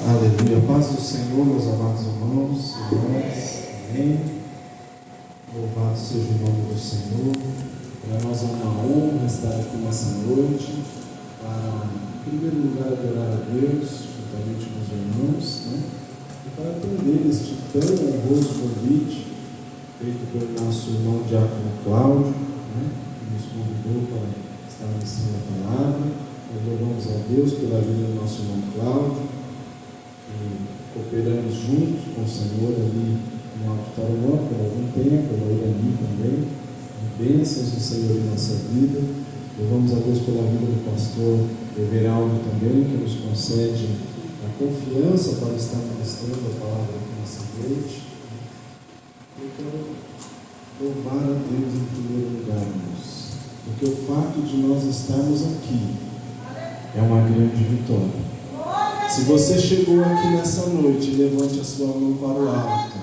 Aleluia. Paz do Senhor, meus amados irmãos e irmãs. Amém. Louvado seja o nome do Senhor. Para nós é uma honra estar aqui nessa noite, para, em primeiro lugar, adorar a Deus, juntamente com os irmãos, e para atender este tão honroso convite feito pelo nosso irmão Diácono Cláudio, que nos convidou para estar ministrando a palavra. Nós louvamos a Deus pela vida do nosso irmão Cláudio. Cooperamos juntos com o Senhor ali no Alto Taruman por algum tempo, a Irani também, bênçãos do Senhor em nossa vida. Louvamos a Deus pela vida do pastor Everaldo também, que nos concede a confiança para estar ministrando a palavra aqui nessa noite. Eu quero louvar a Deus em primeiro lugar, irmãos, porque o fato de nós estarmos aqui é uma grande vitória. Se você chegou aqui nessa noite, levante a sua mão para o alto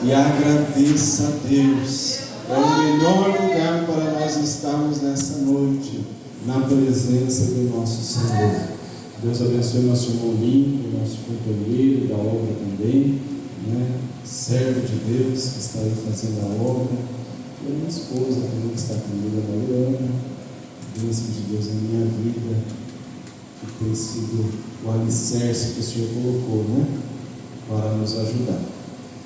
e agradeça a Deus. É o melhor lugar para nós estarmos nessa noite, na presença do nosso Senhor. Deus abençoe nosso irmão Lincoln, nosso companheiro da obra também, servo de Deus que está aí fazendo a obra, e a minha esposa também que está comigo, a Mariana. Bênção de Deus na minha vida, que tem sido o alicerce que o Senhor colocou, para nos ajudar.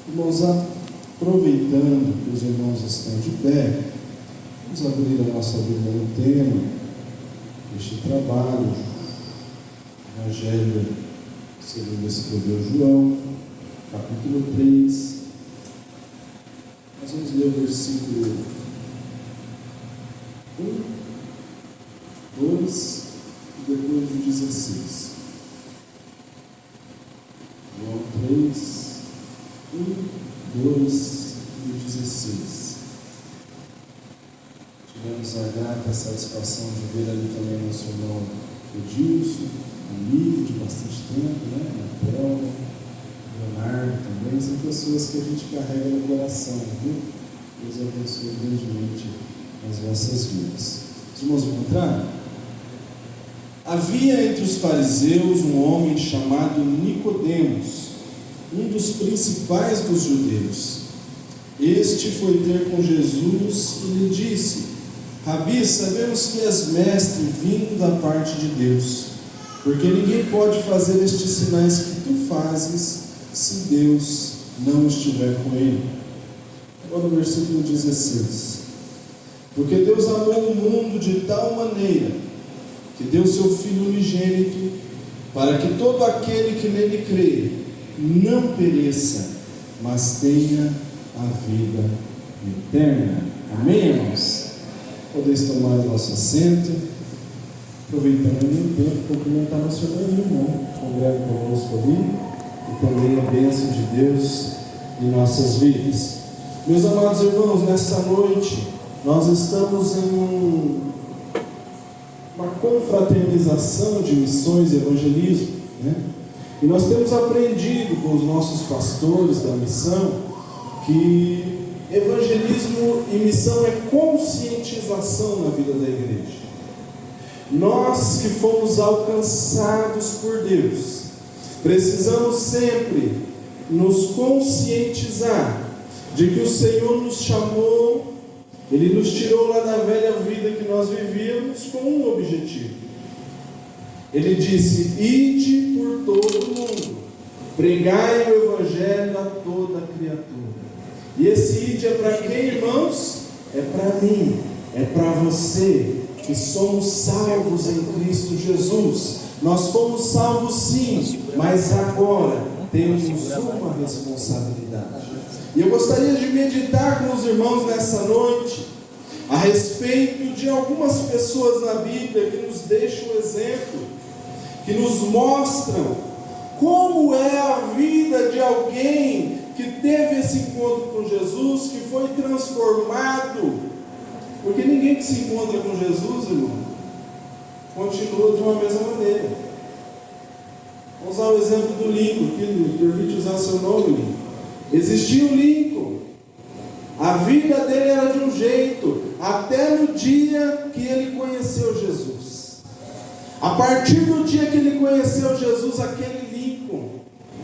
Irmãos, aproveitando que os irmãos estão de pé, vamos abrir a nossa Bíblia no tema deste trabalho, Evangelho segundo escreveu João, capítulo 3. Nós vamos ler o versículo 1, 2 e depois o 16. João 3, 1, 2 e 16. Tivemos a grata satisfação de ver ali também nosso irmão Edilson, amigo de bastante tempo, Natel, Leonardo também. São pessoas que a gente carrega no coração, viu? Deus abençoe grandemente as vossas vidas. Os irmãos encontraram? Havia entre os fariseus um homem chamado Nicodemos, um dos principais dos judeus. Este foi ter com Jesus e lhe disse: Rabi, sabemos que és mestre vindo da parte de Deus, porque ninguém pode fazer estes sinais que tu fazes se Deus não estiver com ele. Agora o versículo 16. Porque Deus amou o mundo de tal maneira que deu seu Filho unigênito, para que todo aquele que nele crê não pereça, mas tenha a vida eterna. Amém, irmãos? Podeis tomar o vosso assento, aproveitando o tempo, cumprimentar nosso irmão, congrega conosco ali, e também a bênção de Deus em nossas vidas. Meus amados irmãos, nessa noite, nós estamos em uma confraternização de missões e evangelismo, E nós temos aprendido com os nossos pastores da missão que evangelismo e missão é conscientização na vida da igreja. Nós que fomos alcançados por Deus, precisamos sempre nos conscientizar de que o Senhor nos chamou. Ele nos tirou lá da velha vida que nós vivíamos com um objetivo. Ele disse: ide por todo o mundo, pregai o Evangelho a toda criatura. E esse ide é para quem, irmãos? É para mim, é para você, que somos salvos em Cristo Jesus. Nós fomos salvos sim, mas agora temos uma responsabilidade. E eu gostaria de meditar com os irmãos nessa noite a respeito de algumas pessoas na Bíblia que nos deixam um exemplo, que nos mostram como é a vida de alguém que teve esse encontro com Jesus, que foi transformado. Porque ninguém que se encontra com Jesus, irmão, continua de uma mesma maneira. Vamos usar o exemplo do Lincoln, que permite usar seu nome, Lincoln. Existia o Lincoln, a vida dele era de um jeito, até no dia que ele conheceu Jesus. A partir do dia que ele conheceu Jesus, aquele Lincoln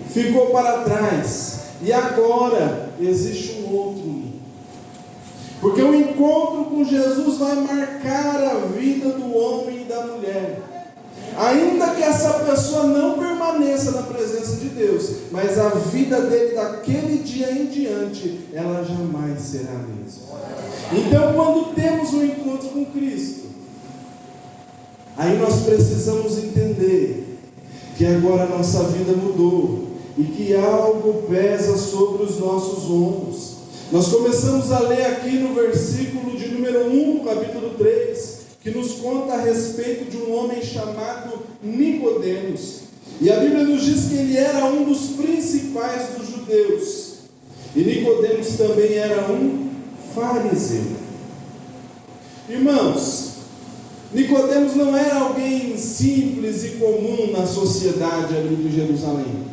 ficou para trás, e agora existe um outro Nico. Porque o encontro com Jesus vai marcar a vida do homem e da mulher. Ainda que essa pessoa não permaneça na presença de Deus, mas a vida dele daquele dia em diante, ela jamais será a mesma. Então, quando temos um encontro com Cristo, aí nós precisamos entender que agora a nossa vida mudou e que algo pesa sobre os nossos ombros. Nós começamos a ler aqui no versículo de número 1, capítulo 3, que nos conta a respeito de um homem chamado Nicodemos. E a Bíblia nos diz que ele era um dos principais dos judeus. E Nicodemos também era um fariseu. Irmãos, Nicodemos não era alguém simples e comum na sociedade ali de Jerusalém.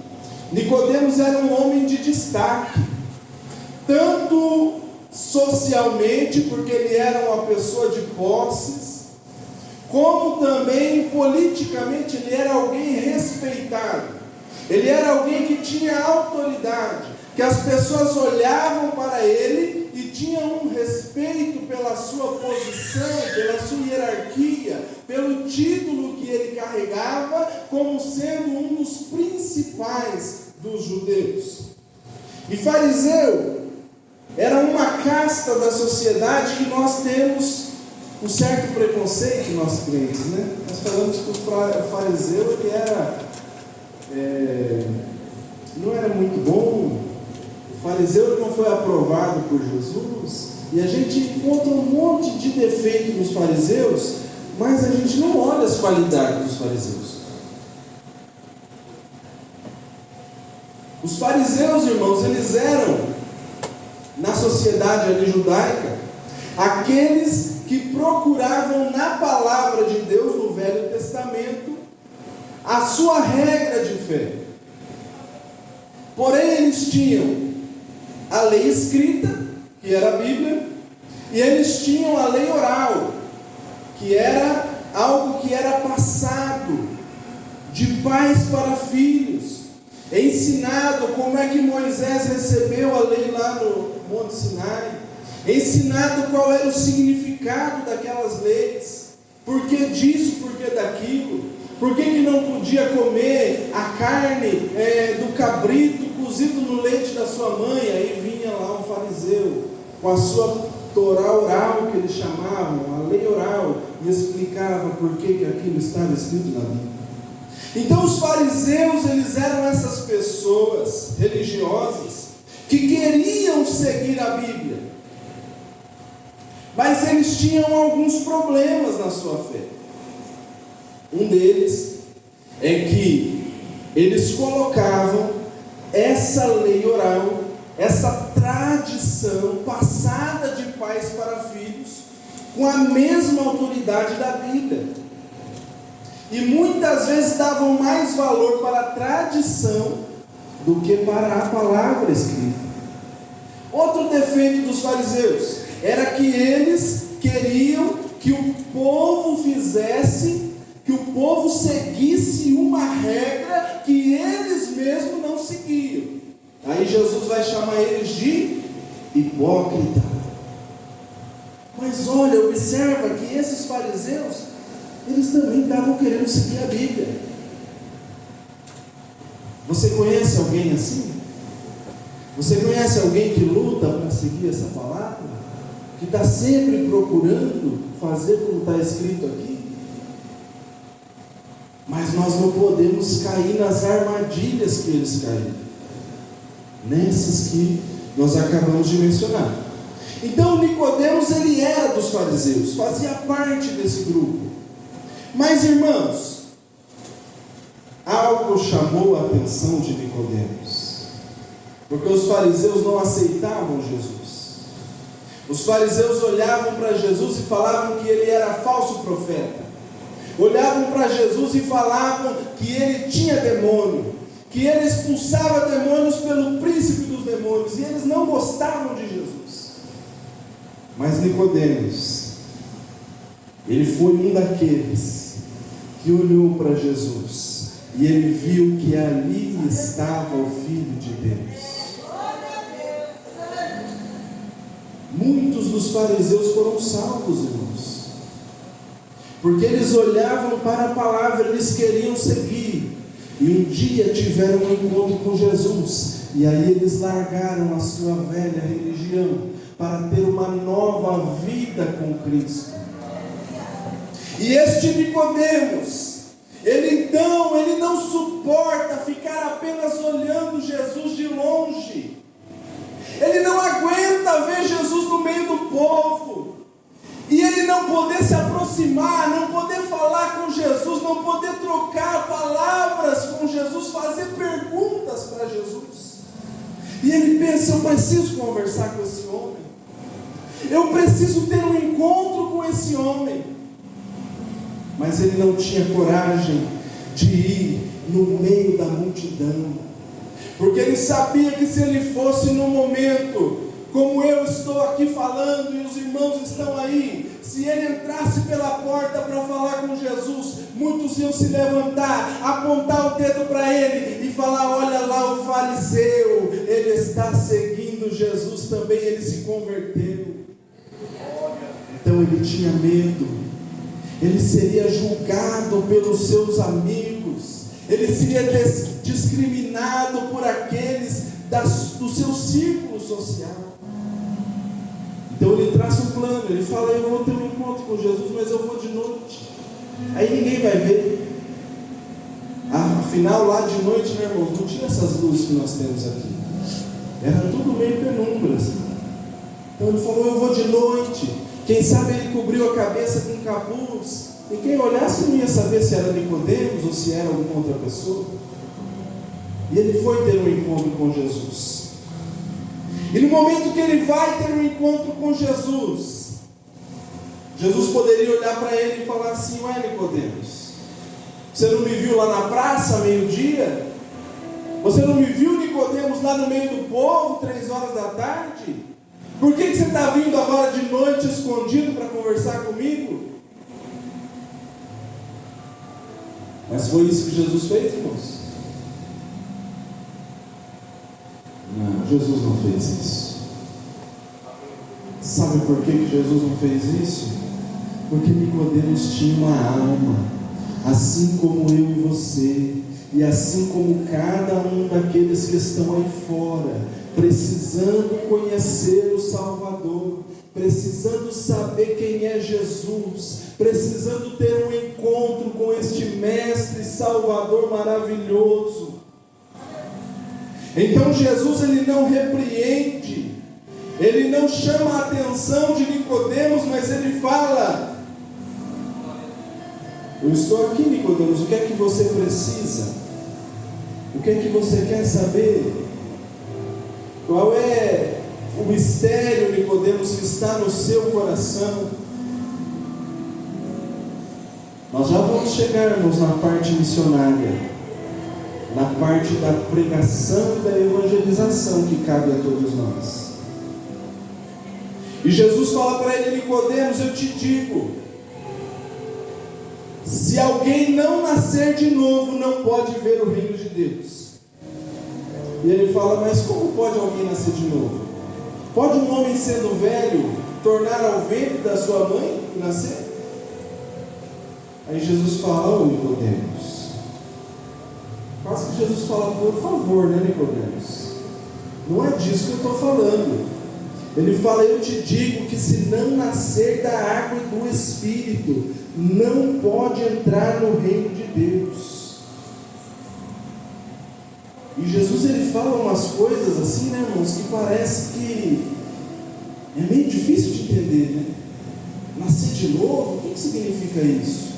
Nicodemos era um homem de destaque, tanto socialmente, porque ele era uma pessoa de posses, como também politicamente. Ele era alguém respeitado, ele era alguém que tinha autoridade, que as pessoas olhavam para ele e tinham um respeito pela sua posição, pela sua hierarquia, pelo título que ele carregava, como sendo um dos principais dos judeus. E fariseu era uma casta da sociedade que nós temos um certo preconceito, nós crentes, né? Nós falamos que o fariseu ele era, não era muito bom, o fariseu não foi aprovado por Jesus, e a gente encontra um monte de defeito nos fariseus, mas a gente não olha as qualidades dos fariseus. Os fariseus, irmãos, eles eram, na sociedade ali judaica, aqueles que procuravam na palavra de Deus, no Velho Testamento, a sua regra de fé. Porém, eles tinham a lei escrita, que era a Bíblia, e eles tinham a lei oral, que era algo que era passado de pais para filhos, ensinado como é que Moisés recebeu a lei lá no Monte Sinai, ensinado qual era o significado daquelas leis, por que disso, por que daquilo, por que não podia comer a carne do cabrito cozido no leite da sua mãe. Aí vinha lá um fariseu com a sua Torá oral, que eles chamavam, a lei oral, e explicava por que aquilo estava escrito na Bíblia. Então os fariseus, eles eram essas pessoas religiosas que queriam seguir a Bíblia, mas eles tinham alguns problemas na sua fé. Um deles é que eles colocavam essa lei oral, essa tradição passada de pais para filhos, com a mesma autoridade da Bíblia. E muitas vezes davam mais valor para a tradição do que para a palavra escrita. Outro defeito dos fariseus era que eles queriam que o povo fizesse, que o povo seguisse uma regra que eles mesmos não seguiam. Aí Jesus vai chamar eles de hipócrita. Mas olha, observa que esses fariseus, eles também estavam querendo seguir a Bíblia. Você conhece alguém assim? Você conhece alguém que luta para seguir essa palavra? Que está sempre procurando fazer como está escrito aqui? Mas nós não podemos cair nas armadilhas que eles caíram, nessas que nós acabamos de mencionar. Então Nicodemos, ele era dos fariseus, fazia parte desse grupo. Mas irmãos, algo chamou a atenção de Nicodemos, porque os fariseus não aceitavam Jesus. Os fariseus olhavam para Jesus e falavam que ele era falso profeta. Olhavam para Jesus e falavam que ele tinha demônio, que ele expulsava demônios pelo príncipe dos demônios, e eles não gostavam de Jesus. Mas Nicodemos, ele foi um daqueles que olhou para Jesus e ele viu que ali estava o Filho de Deus. Muitos dos fariseus foram salvos, irmãos, porque eles olhavam para a palavra, eles queriam seguir, e um dia tiveram um encontro com Jesus, e aí eles largaram a sua velha religião para ter uma nova vida com Cristo. E este Nicodemos, ele não suporta ficar apenas olhando Jesus de longe. Ele não aguenta ver Jesus no meio do povo, e ele não poder se aproximar, não poder falar com Jesus, não poder trocar palavras com Jesus, fazer perguntas para Jesus. E ele pensa: eu preciso conversar com esse homem, eu preciso ter um encontro com esse homem. Mas ele não tinha coragem de ir no meio da multidão, porque ele sabia que se ele fosse no momento, como eu estou aqui falando e os irmãos estão aí, se ele entrasse pela porta para falar com Jesus, muitos iam se levantar, apontar o dedo para ele e falar: olha lá o fariseu, ele está seguindo Jesus também, ele se converteu. Então ele tinha medo, ele seria julgado pelos seus amigos, ele seria discriminado por aqueles do seu círculo social. Então ele traça um plano, ele fala: eu vou ter um encontro com Jesus, mas eu vou de noite, aí ninguém vai ver. Afinal, lá de noite, né, irmãos, não tinha essas luzes que nós temos aqui, era tudo meio penumbras. Então ele falou: eu vou de noite. Quem sabe ele cobriu a cabeça com um capuz, e quem olhasse não ia saber se era Nicodemos ou se era alguma outra pessoa. E ele foi ter um encontro com Jesus. E no momento que ele vai ter um encontro com Jesus, Jesus poderia olhar para ele e falar assim: ué, Nicodemos, você não me viu lá na praça, meio-dia? Você não me viu, Nicodemos, lá no meio do povo, 3 horas da tarde? Por que você está vindo agora de noite escondido para conversar comigo? Mas foi isso que Jesus fez, irmãos? Não, Jesus não fez isso. Sabe por que Jesus não fez isso? Porque Nicodemos tinha uma alma, assim como eu e você, e assim como cada um daqueles que estão aí fora, precisando conhecer o Salvador, precisando saber quem é Jesus, precisando ter um encontro com este Mestre Salvador maravilhoso. Então Jesus, ele não repreende, ele não chama a atenção de Nicodemos, mas ele fala: eu estou aqui, Nicodemos, o que é que você precisa? O que é que você quer saber? Qual é o mistério, Nicodemos, que está no seu coração? Nós já vamos chegar, irmãos, na parte missionária, na parte da pregação e da evangelização que cabe a todos nós. E Jesus fala para ele: Nicodemos, eu te digo, se alguém não nascer de novo, não pode ver o reino de Deus. E ele fala: mas como pode alguém nascer de novo? Pode um homem sendo velho tornar ao ventre da sua mãe e nascer? Aí Jesus fala: ô Nicodemos, quase que Jesus fala: por favor, né, Nicodemos? Não é disso que eu estou falando. Ele fala: eu te digo que se não nascer da água e do Espírito, não pode entrar no reino de Deus. E Jesus, ele fala umas coisas assim, né, irmãos, que parece que é meio difícil de entender, né? Nascer de novo, o que significa isso?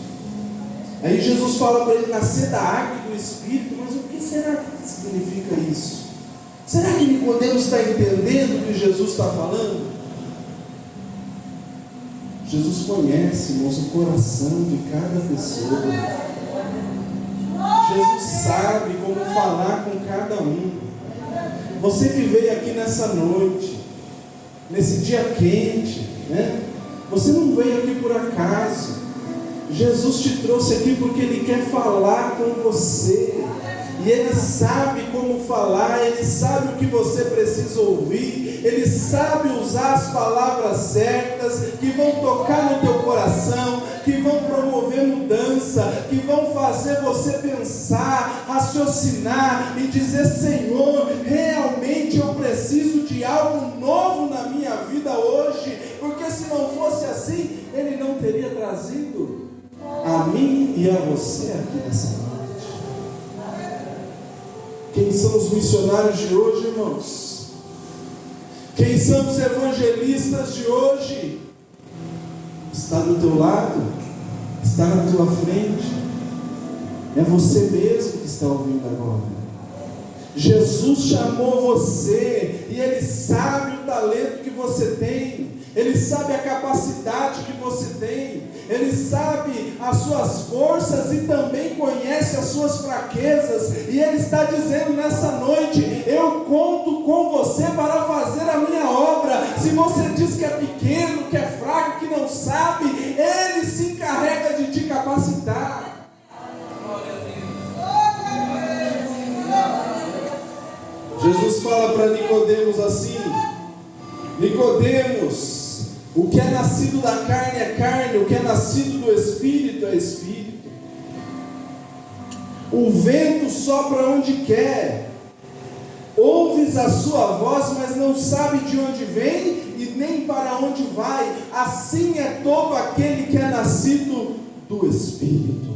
Aí Jesus fala para ele: nascer da água e do Espírito. Mas o que será que significa isso? Será que Nicodemos está entendendo o que Jesus está falando? Jesus conhece, irmãos, o coração de cada pessoa. Jesus sabe como falar com cada um. Você que veio aqui nessa noite, nesse dia quente, né? Você não veio aqui por acaso. Jesus te trouxe aqui porque Ele quer falar com você. E Ele sabe como falar, Ele sabe o que você precisa ouvir, Ele sabe usar as palavras certas, que vão tocar no teu coração, que vão promover mudança, que vão fazer você pensar, raciocinar e dizer: Senhor, realmente eu preciso de algo novo na minha vida hoje, porque se não fosse assim, Ele não teria trazido a mim e a você aqui nessa noite. Quem são os missionários de hoje, irmãos? Quem são os evangelistas de hoje? Está do teu lado? Está na tua frente? É você mesmo que está ouvindo agora. Jesus chamou você e Ele sabe o talento que você tem. Ele sabe a capacidade que você tem, Ele sabe as suas forças e também conhece as suas fraquezas, e Ele está dizendo nessa noite: eu conto com você para fazer a minha obra. Se você diz que é pequeno, que é fraco, que não sabe, Ele se encarrega de te capacitar. Jesus fala para Nicodemos assim: Nicodemos, o que é nascido da carne é carne, o que é nascido do Espírito é Espírito. O vento sopra onde quer, ouves a sua voz, mas não sabe de onde vem e nem para onde vai. Assim é todo aquele que é nascido do Espírito.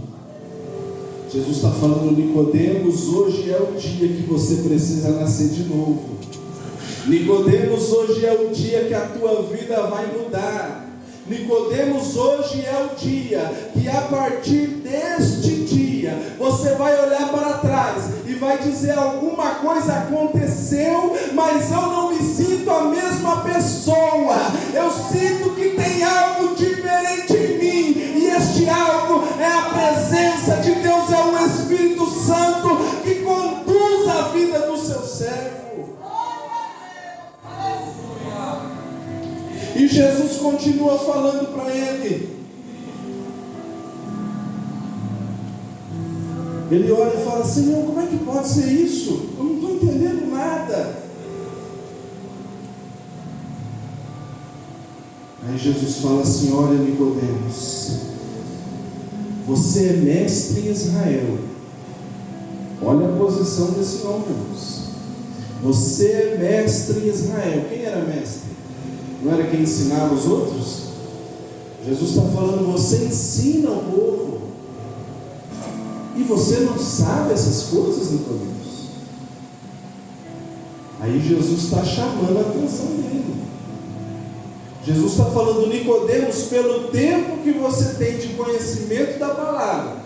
Jesus está falando: Nicodemos, hoje é o dia que você precisa nascer de novo. Nicodemos, hoje é o dia que a tua vida vai mudar. Nicodemos, hoje é o dia que a partir deste dia você vai olhar para trás e vai dizer: alguma coisa aconteceu, mas eu não me sinto a mesma pessoa. Eu sinto que tem algo diferente em mim, e este algo é a presença de Deus, é o Espírito Santo que conduz a vida do seu servo. E Jesus continua falando para ele. Ele olha e fala: Senhor, como é que pode ser isso? Eu não estou entendendo nada. Aí Jesus fala assim: olha, Nicodemos, você é mestre em Israel. Olha a posição desse homem, irmãos. Você é mestre em Israel. Quem era mestre? Não era quem ensinava os outros? Jesus está falando: você ensina o povo, e você não sabe essas coisas, Nicodemos. Aí Jesus está chamando a atenção dele. Jesus está falando: Nicodemos, pelo tempo que você tem de conhecimento da palavra,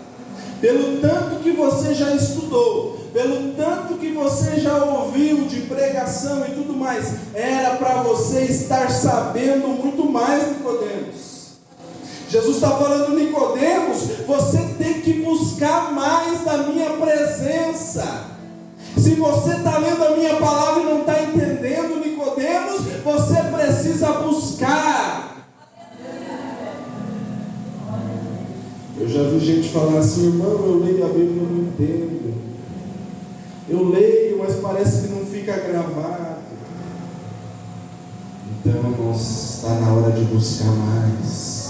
pelo tanto que você já estudou, pelo tanto que você já ouviu de pregação e tudo mais, era para você estar sabendo muito mais, Nicodemos. Jesus está falando: Nicodemos, você tem que buscar mais da minha presença. Se você está lendo a minha palavra e não está entendendo, Nicodemos, você precisa buscar. Eu já vi gente falar assim: irmão, eu leio a Bíblia e não entendo. Eu leio, mas parece que não fica gravado. Então, irmãos, está na hora de buscar mais.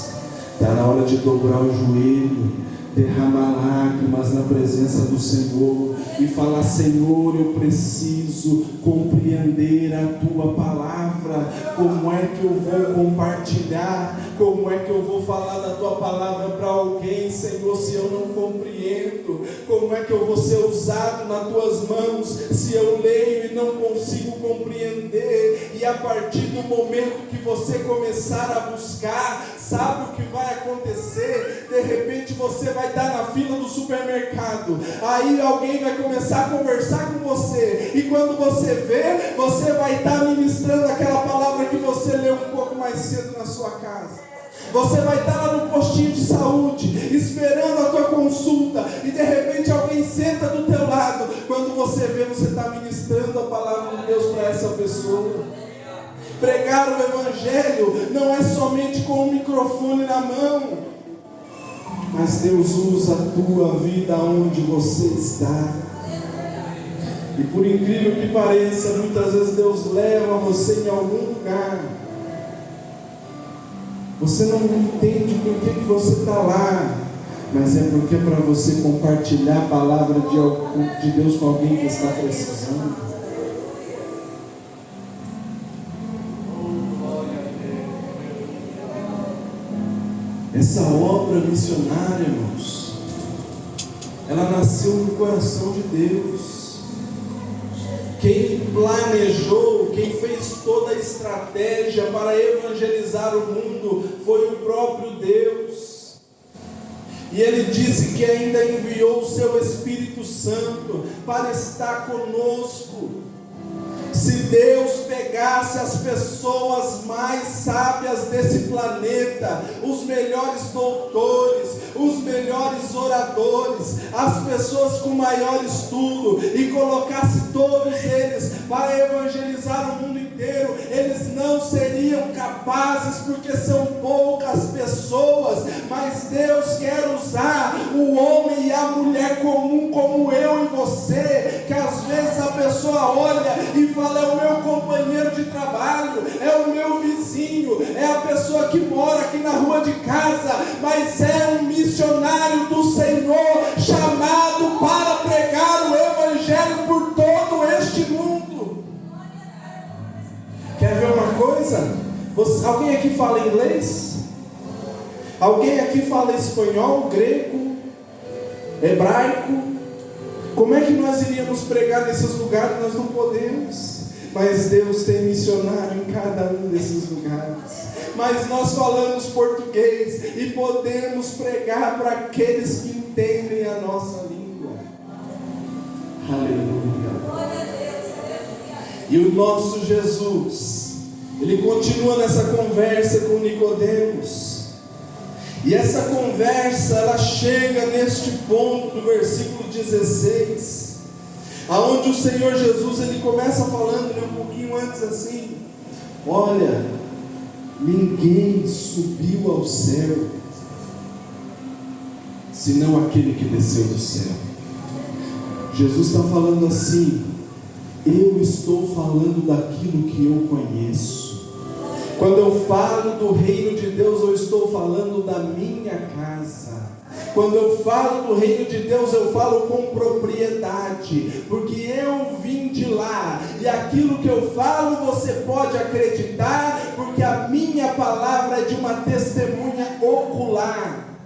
Está na hora de dobrar o joelho, derramar lágrimas na presença do Senhor e falar: Senhor, eu preciso compreender a Tua palavra. Como é que eu vou compartilhar? Como é que eu vou falar da Tua palavra para alguém, Senhor, se eu não compreendo? Como é que eu vou ser usado nas Tuas mãos se eu leio e não consigo compreender? E a partir do momento que você começar a buscar, sabe o que vai acontecer? De repente você vai estar na fila do supermercado, aí alguém vai começar a conversar com você, e quando você vê, você vai estar ministrando aquela palavra que você leu um pouco mais cedo na sua casa. Você vai estar lá no postinho de saúde, esperando a tua consulta, e de repente alguém senta do teu lado. Quando você vê, você está ministrando a palavra de Deus para essa pessoa. Pregar o Evangelho não é somente com o microfone na mão. mas Deus usa a tua vida onde você está. E por incrível que pareça, muitas vezes Deus leva você em algum lugar. Você não entende por que você está lá, mas é porque é para você compartilhar a palavra de Deus com alguém que está precisando. Essa obra missionária, irmãos, ela nasceu no coração de Deus. Quem planejou, quem fez toda a estratégia para evangelizar o mundo foi o próprio Deus. E Ele disse que ainda enviou o seu Espírito Santo para estar conosco. Se Deus pegasse as pessoas mais sábias desse planeta, os melhores doutores, os melhores oradores, as pessoas com maior estudo, e colocasse todos eles para evangelizar o mundo inteiro, eles não seriam capazes, porque são poucas pessoas. Mas Deus quer usar o homem e a mulher comum como eu e você, que às vezes a pessoa olha e fala: é o meu companheiro de trabalho, é o meu vizinho, é a pessoa que mora aqui na rua de casa, mas é um missionário do Senhor, chamado para pregar o Evangelho por todo este mundo. Quer ver uma coisa? Alguém aqui fala inglês? Alguém aqui fala espanhol, grego, hebraico? Como é que nós iríamos pregar nesses lugares? Nós não podemos. Mas Deus tem missionário em cada um desses lugares. Mas nós falamos português e podemos pregar para aqueles que entendem a nossa língua. Aleluia. E o nosso Jesus, Ele continua nessa conversa com Nicodemos. E essa conversa, ela chega neste ponto do versículo 16, aonde o Senhor Jesus, Ele começa falando um pouquinho antes assim: olha, ninguém subiu ao céu, senão aquele que desceu do céu. Jesus está falando assim: eu estou falando daquilo que eu conheço. Quando eu falo do reino de Deus, eu estou falando da minha casa. Quando eu falo do reino de Deus, eu falo com propriedade, porque eu vim de lá, e aquilo que eu falo você pode acreditar, porque a minha palavra é de uma testemunha ocular.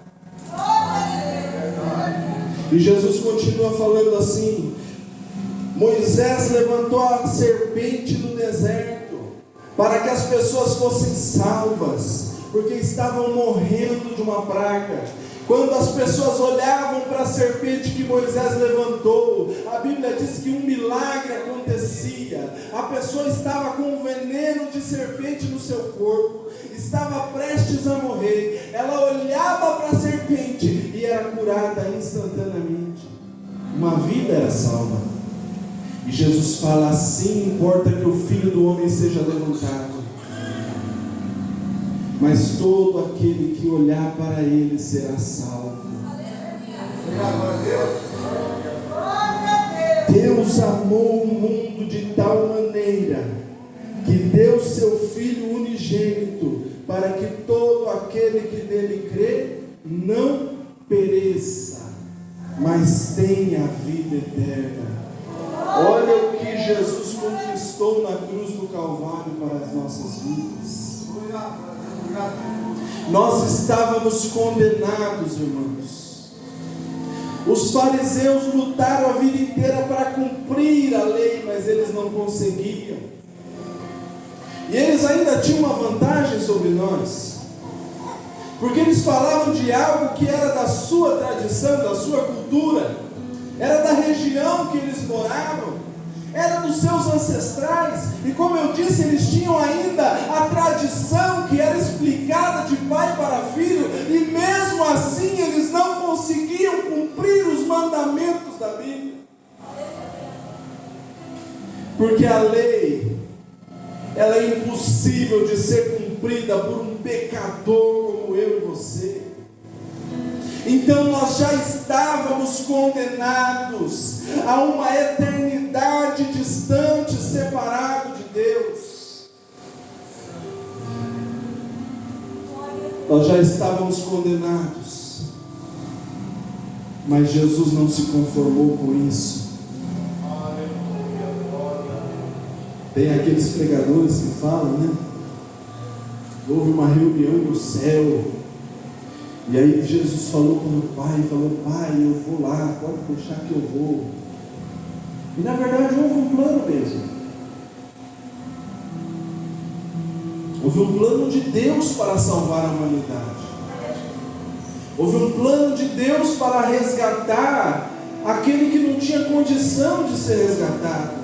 E Jesus continua falando assim: Moisés levantou a serpente no deserto, para que as pessoas fossem salvas, porque estavam morrendo de uma praga. Quando as pessoas olhavam para a serpente que Moisés levantou, a Bíblia diz que um milagre acontecia. A pessoa estava com um veneno de serpente no seu corpo, estava prestes a morrer. Ela olhava para a serpente e era curada instantaneamente. Uma vida era salva. E Jesus fala: assim importa que o Filho do Homem seja levantado, mas todo aquele que olhar para Ele será salvo. Deus amou o mundo de tal maneira que deu seu Filho unigênito, para que todo aquele que nele crê não pereça, mas tenha a vida eterna. Olha o que Jesus conquistou na cruz do Calvário para as nossas vidas. Nós estávamos condenados, irmãos. Os fariseus lutaram a vida inteira para cumprir a lei, mas eles não conseguiam. E eles ainda tinham uma vantagem sobre nós, porque eles falavam de algo que era da sua tradição, da sua cultura, era da região que eles moravam, era dos seus ancestrais. E como eu disse, eles tinham ainda a tradição que era explicada de pai para filho, e mesmo assim eles não conseguiam cumprir os mandamentos da Bíblia, porque a lei, ela é impossível de ser cumprida por um pecador como eu e você. Então nós já estávamos condenados a uma eternidade distante, separado de Deus. Nós já estávamos condenados, mas Jesus não se conformou com isso. Tem aqueles pregadores que falam, né? Houve uma reunião no céu, e aí Jesus falou com o Pai, Pai, eu vou lá, pode deixar que eu vou. E na verdade houve um plano mesmo. Houve um plano de Deus para salvar a humanidade. Houve um plano de Deus para resgatar aquele que não tinha condição de ser resgatado.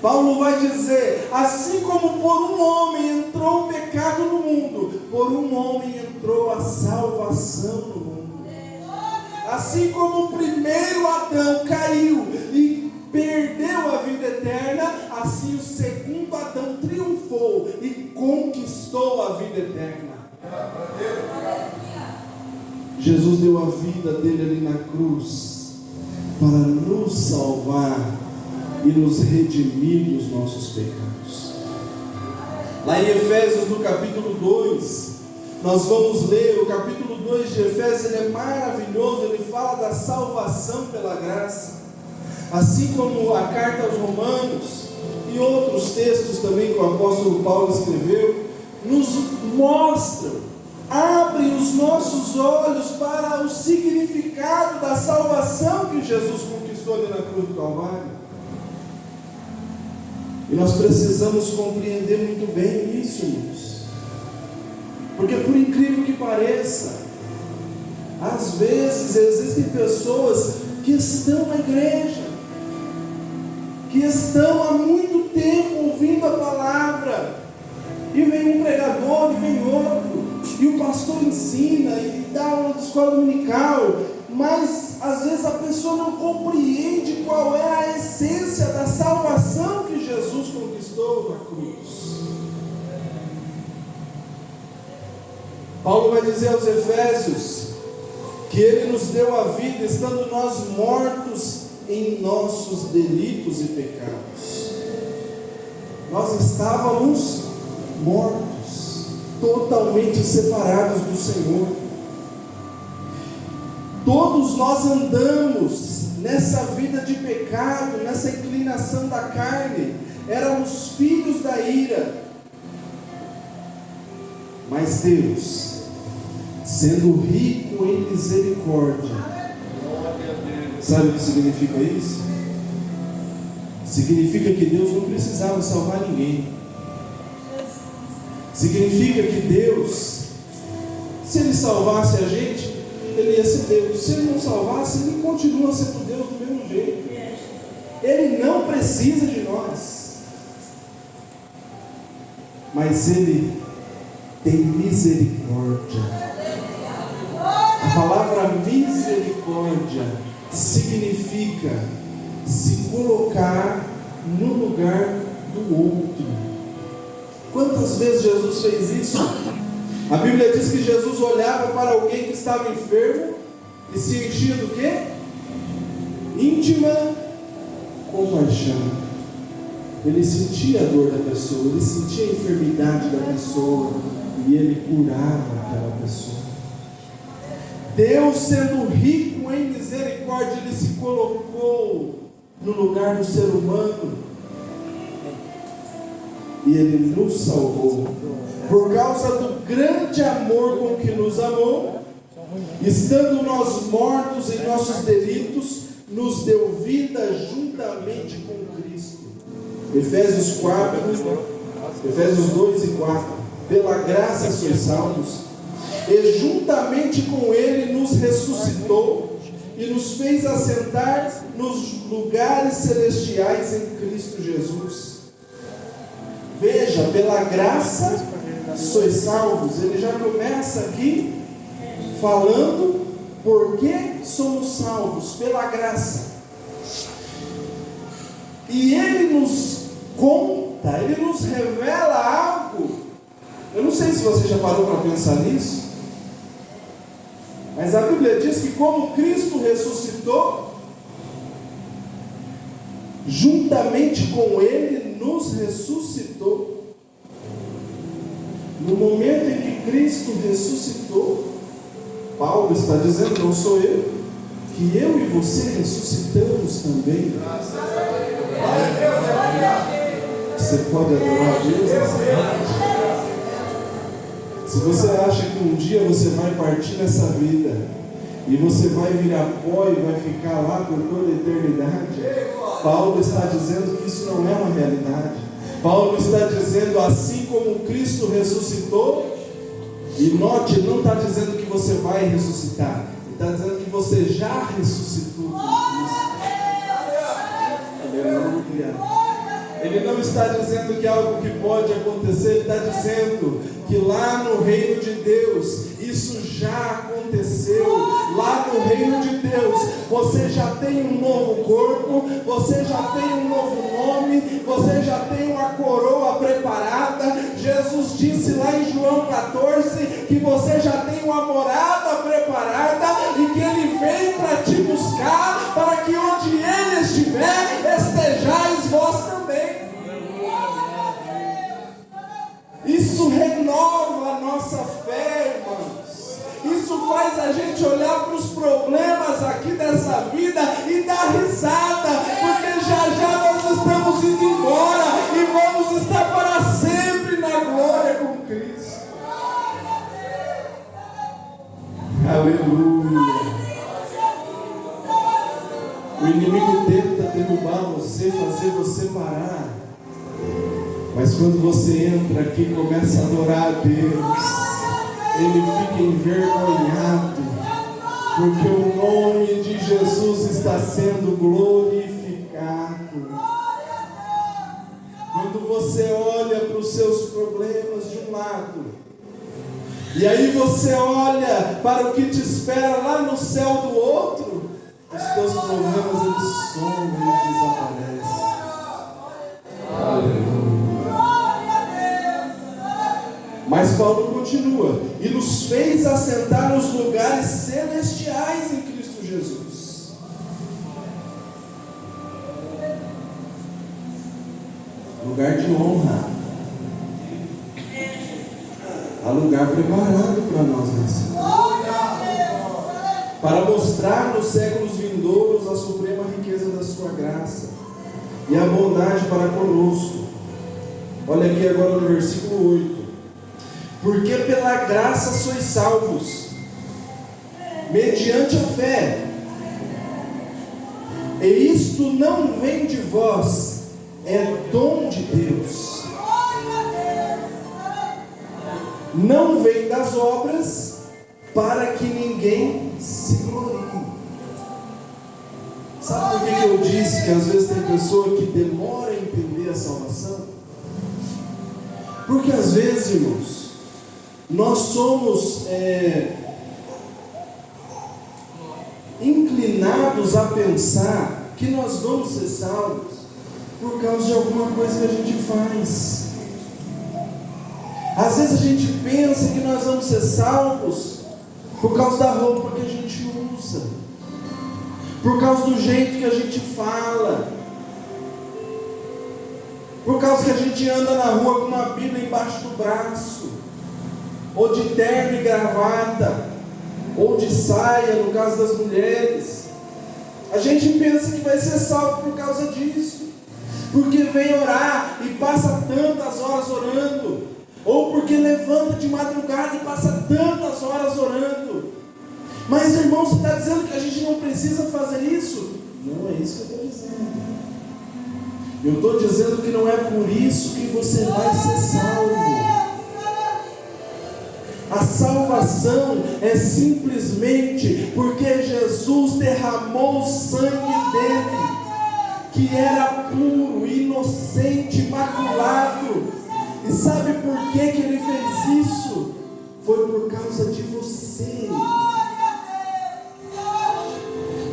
Paulo vai dizer: assim como por um homem entrou o pecado no mundo, por um homem entrou a salvação no mundo. Assim como o primeiro Adão caiu e perdeu a vida eterna, assim o segundo Adão triunfou e conquistou a vida eterna. Jesus deu a vida dele ali na cruz para nos salvar e nos redimir dos nossos pecados. Lá em Efésios, no capítulo 2, nós vamos ler o capítulo 2 de Efésios. Ele é maravilhoso, ele fala da salvação pela graça, assim como a carta aos Romanos e outros textos também que o apóstolo Paulo escreveu, nos mostram, abrem os nossos olhos para o significado da salvação que Jesus conquistou ali na cruz do Calvário. E nós precisamos compreender muito bem isso, irmãos. Porque por incrível que pareça, às vezes existem pessoas que estão na igreja, que estão há muito tempo ouvindo a palavra, e vem um pregador e vem outro, e o pastor ensina e dá aula de escola dominical, mas às vezes a pessoa não compreende qual é a essência da salvação que Jesus conquistou na cruz. Paulo vai dizer aos Efésios que Ele nos deu a vida estando nós mortos em nossos delitos e pecados. Nós estávamos mortos, totalmente separados do Senhor. Todos nós andamos nessa vida de pecado, nessa inclinação da carne, éramos filhos da ira. Mas Deus, sendo rico em misericórdia, sabe o que significa isso? Significa que Deus não precisava salvar ninguém. Significa que Deus, se Ele salvasse a gente, Ele ia ser Deus. Se Ele não salvasse, Ele continua sendo Deus do mesmo jeito. Ele não precisa de nós, mas Ele tem misericórdia. A palavra misericórdia significa se colocar no lugar do outro. Quantas vezes Jesus fez isso? A Bíblia diz que Jesus olhava para alguém que estava enfermo e se enchia do quê? Íntima compaixão. Ele sentia a dor da pessoa, ele sentia a enfermidade da pessoa e ele curava aquela pessoa. Deus, sendo rico em misericórdia, Ele se colocou no lugar do ser humano e Ele nos salvou. Por causa do grande amor com que nos amou, estando nós mortos em nossos delitos, nos deu vida juntamente com Cristo. Efésios 2 e 4. Pela graça sois salvos, e juntamente com Ele nos ressuscitou e nos fez assentar nos lugares celestiais em Cristo Jesus. Veja, pela graça sois salvos. Ele já começa aqui falando por que somos salvos, pela graça. E Ele nos conta, Ele nos revela algo. Eu não sei se você já parou para pensar nisso. Mas a Bíblia diz que como Cristo ressuscitou, juntamente com Ele nos ressuscitou. No momento em que Cristo ressuscitou, Paulo está dizendo, não sou eu, que eu e você ressuscitamos também. Você pode adorar a Deus nessa noite? Se você acha que um dia você vai partir nessa vida e você vai virar pó e vai ficar lá por toda a eternidade, Paulo está dizendo que isso não é uma realidade. Paulo está dizendo, assim como Cristo ressuscitou, e note, ele não está dizendo que você vai ressuscitar, ele está dizendo que você já ressuscitou com Cristo. Aleluia. Ele não está dizendo que é algo que pode acontecer, ele está dizendo que lá no reino de Deus, isso já aconteceu. Lá no reino de Deus, você já tem um novo corpo, você já tem um novo nome, você já tem uma coroa preparada. Jesus disse lá em João 14 que você já tem uma morada preparada e que Ele vem para te buscar, para que onde Ele estiver, estejais vós também. Isso renova a nossa fé, irmãos. Isso faz a gente olhar para os problemas aqui dessa vida e dar risada, porque já nós estamos indo embora e vamos estar para sempre na glória com Cristo. Aleluia. O inimigo tenta derrubar você, fazer você parar. Mas quando você entra aqui e começa a adorar a Deus, ele fica envergonhado, porque o nome de Jesus está sendo glorificado. Quando você olha para os seus problemas de um lado, e aí você olha para o que te espera lá no céu do outro, os teus problemas eles somem, eles desaparecem. Aleluia. Mas Paulo continua, e nos fez assentar nos lugares celestiais em Cristo Jesus. Lugar de honra. Há lugar preparado para nós nesse mundo, para mostrar nos séculos vindouros a suprema riqueza da sua graça e a bondade para conosco. Olha aqui agora no versículo 8. Porque pela graça sois salvos, mediante a fé. E isto não vem de vós, é dom de Deus. Não vem das obras, para que ninguém se glorie. Sabe por que eu disse que às vezes tem pessoa que demora a entender a salvação? Porque às vezes, irmãos, nós somos inclinados a pensar que nós vamos ser salvos por causa de alguma coisa que a gente faz. Às vezes a gente pensa que nós vamos ser salvos por causa da roupa que a gente usa, por causa do jeito que a gente fala, por causa que a gente anda na rua com uma Bíblia embaixo do braço, ou de terno e gravata, ou de saia, no caso das mulheres. A gente pensa que vai ser salvo por causa disso, porque vem orar e passa tantas horas orando, ou porque levanta de madrugada e passa tantas horas orando. Mas, irmão, você está dizendo que a gente não precisa fazer isso? Não é isso que eu estou dizendo. Eu estou dizendo que não é por isso que você vai ser salvo. A salvação é simplesmente porque Jesus derramou o sangue dele, que era puro, inocente, imaculado. E sabe por que ele fez isso? Foi por causa de você.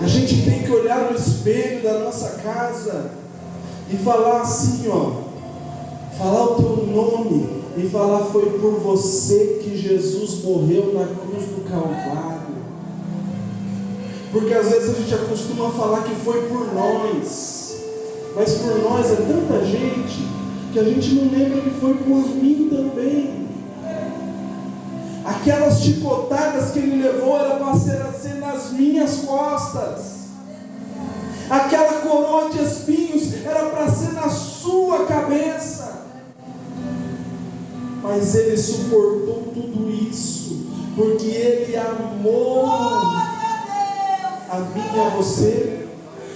A gente tem que olhar no espelho da nossa casa e falar assim, falar o teu nome e falar: foi por você que Jesus morreu na cruz do Calvário. Porque às vezes a gente acostuma falar que foi por nós, mas por nós é tanta gente que a gente não lembra que foi por mim também. Aquelas chicotadas que ele levou era para ser nas minhas costas. Aquela coroa de espinhos era para ser na sua cabeça. Mas ele suportou tudo isso porque ele amou a mim e a você,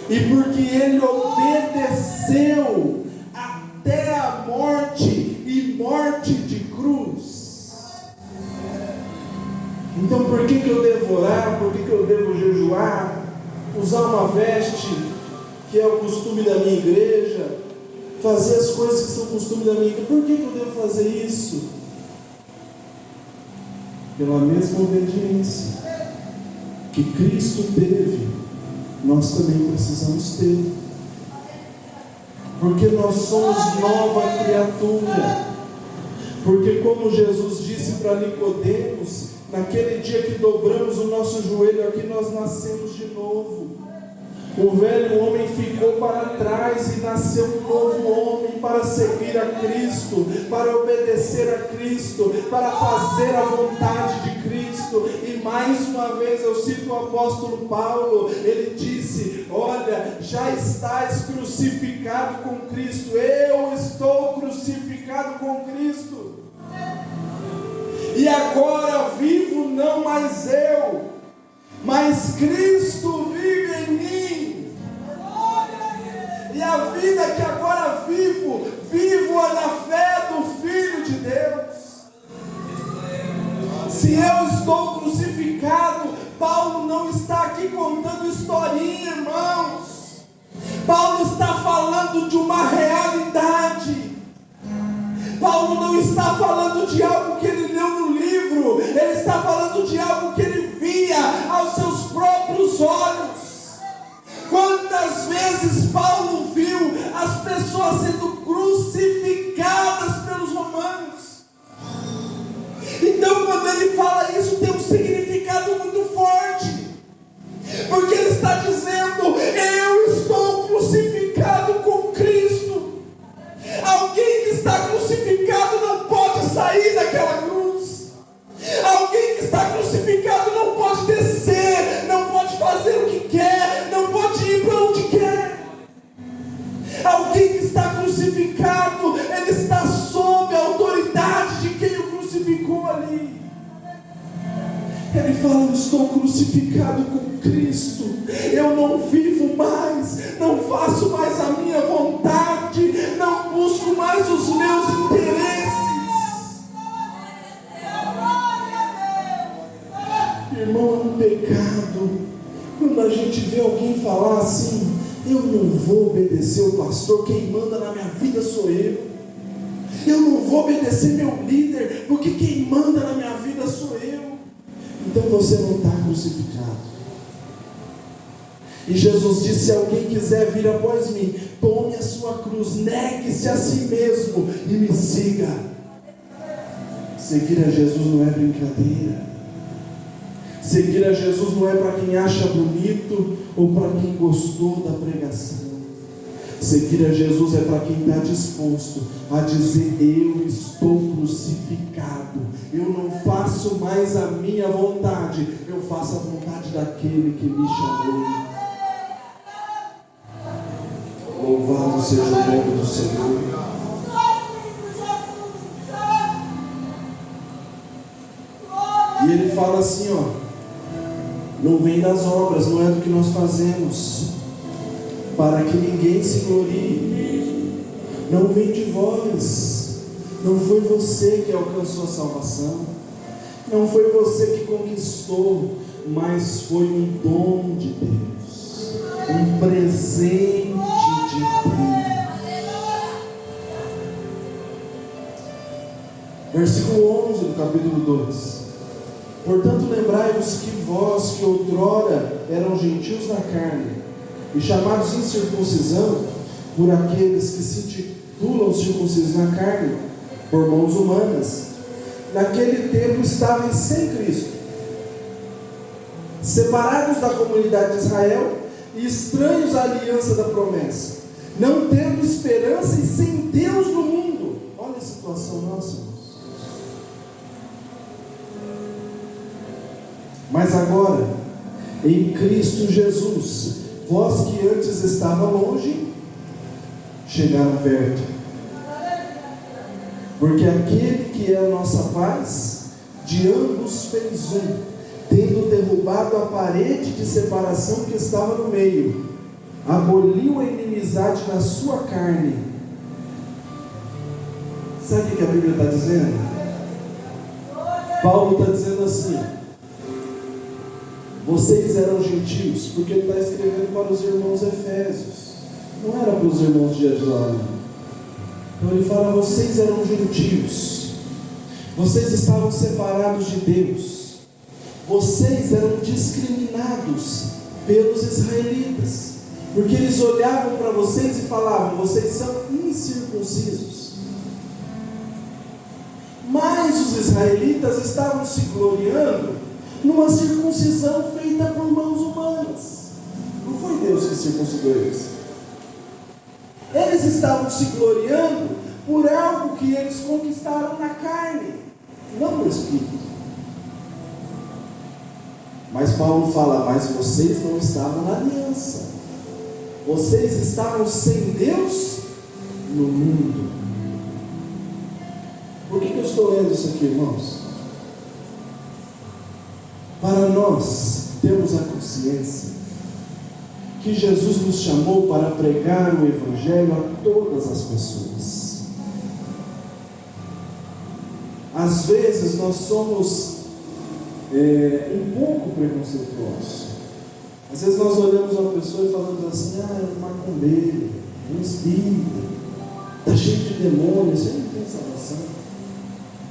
e porque ele obedeceu até a morte, e morte de cruz. Então por que eu devo orar? Por que eu devo jejuar? Usar uma veste que é o costume da minha igreja? Fazer as coisas que são costume da minha igreja? Por que eu devo fazer isso? Pela mesma obediência que Cristo teve, nós também precisamos ter. Porque nós somos nova criatura. Porque como Jesus disse para Nicodemos, naquele dia que dobramos o nosso joelho aqui, nós nascemos de novo. O velho homem ficou para trás e nasceu um novo homem para seguir a Cristo, para obedecer a Cristo, para fazer a vontade de Cristo. E mais uma vez eu cito o apóstolo Paulo, ele disse: olha, já estás crucificado com Cristo. Eu estou crucificado com Cristo. E agora vivo não mais eu, mas Cristo vive em mim. E a vida que agora vivo-a na fé do Filho de Deus. Se eu estou crucificado, Paulo não está aqui contando historinha, irmãos. Paulo está falando de uma realidade. Paulo não está falando de algo que ele leu no livro, ele está falando de algo que ele via aos seus próprios olhos. Quantas vezes Paulo viu as pessoas sendo crucificadas pelos romanos? Então quando ele fala isso, tem um significado muito forte, porque ele está dizendo: eu estou crucificado com Cristo. Alguém que está crucificado não pode sair daquela cruz. Alguém que está crucificado não pode descer, não pode fazer o que quer, não pode ir para onde quer. Alguém que está crucificado, ele está sob a autoridade de quem o crucificou ali. Ele fala: eu estou crucificado com Cristo, eu não vivo mais, não faço mais a minha vontade, não busco mais os meus interesses. Irmão, é um pecado quando a gente vê alguém falar assim: eu não vou obedecer o pastor, quem manda na minha vida sou eu. Eu não vou obedecer meu líder, porque quem manda na minha vida sou eu. Então você não está crucificado. E Jesus disse: se alguém quiser vir após mim, tome a sua cruz, negue-se a si mesmo e me siga. Seguir a Jesus não é brincadeira. Seguir a Jesus não é para quem acha bonito ou para quem gostou da pregação. Seguir a Jesus é para quem está disposto a dizer: eu estou crucificado, eu não faço mais a minha vontade, eu faço a vontade daquele que me chamou. Louvado seja o nome do Senhor. E ele fala assim, não vem das obras, não é do que nós fazemos, para que ninguém se glorie. Não vem de vós, não foi você que alcançou a salvação, não foi você que conquistou, mas foi um dom de Deus, um presente de Deus. Versículo 11 do capítulo 2: portanto lembrai-vos que vós que outrora eram gentios na carne, e chamados incircuncisão por aqueles que se intitulam circuncisos na carne, por mãos humanas, naquele tempo estavam sem Cristo, separados da comunidade de Israel e estranhos à aliança da promessa, não tendo esperança e sem Deus no mundo. Olha a situação nossa, irmãos. Mas agora, em Cristo Jesus, vós que antes estavam longe, chegaram perto. Porque aquele que é a nossa paz, de ambos fez um, tendo derrubado a parede de separação que estava no meio, aboliu a inimizade na sua carne. Sabe o que a Bíblia está dizendo? Paulo está dizendo assim: vocês eram gentios, porque ele está escrevendo para os irmãos efésios, não era para os irmãos de Jerusalém. Então ele fala: vocês eram gentios, vocês estavam separados de Deus, vocês eram discriminados pelos israelitas, porque eles olhavam para vocês e falavam: vocês são incircuncisos. Mas os israelitas estavam se gloriando numa circuncisão feita por mãos humanas. Não foi Deus que circuncidou eles. Eles estavam se gloriando por algo que eles conquistaram na carne, não no espírito. Mas Paulo fala: mas vocês não estavam na aliança, vocês estavam sem Deus no mundo. Por que eu estou lendo isso aqui, irmãos? Para nós termos a consciência que Jesus nos chamou para pregar o Evangelho a todas as pessoas. Às vezes nós somos um pouco preconceituosos. Às vezes nós olhamos uma pessoa e falamos assim: ah, é um macumbeiro, é um espírita, está cheio de demônios, ele não tem salvação.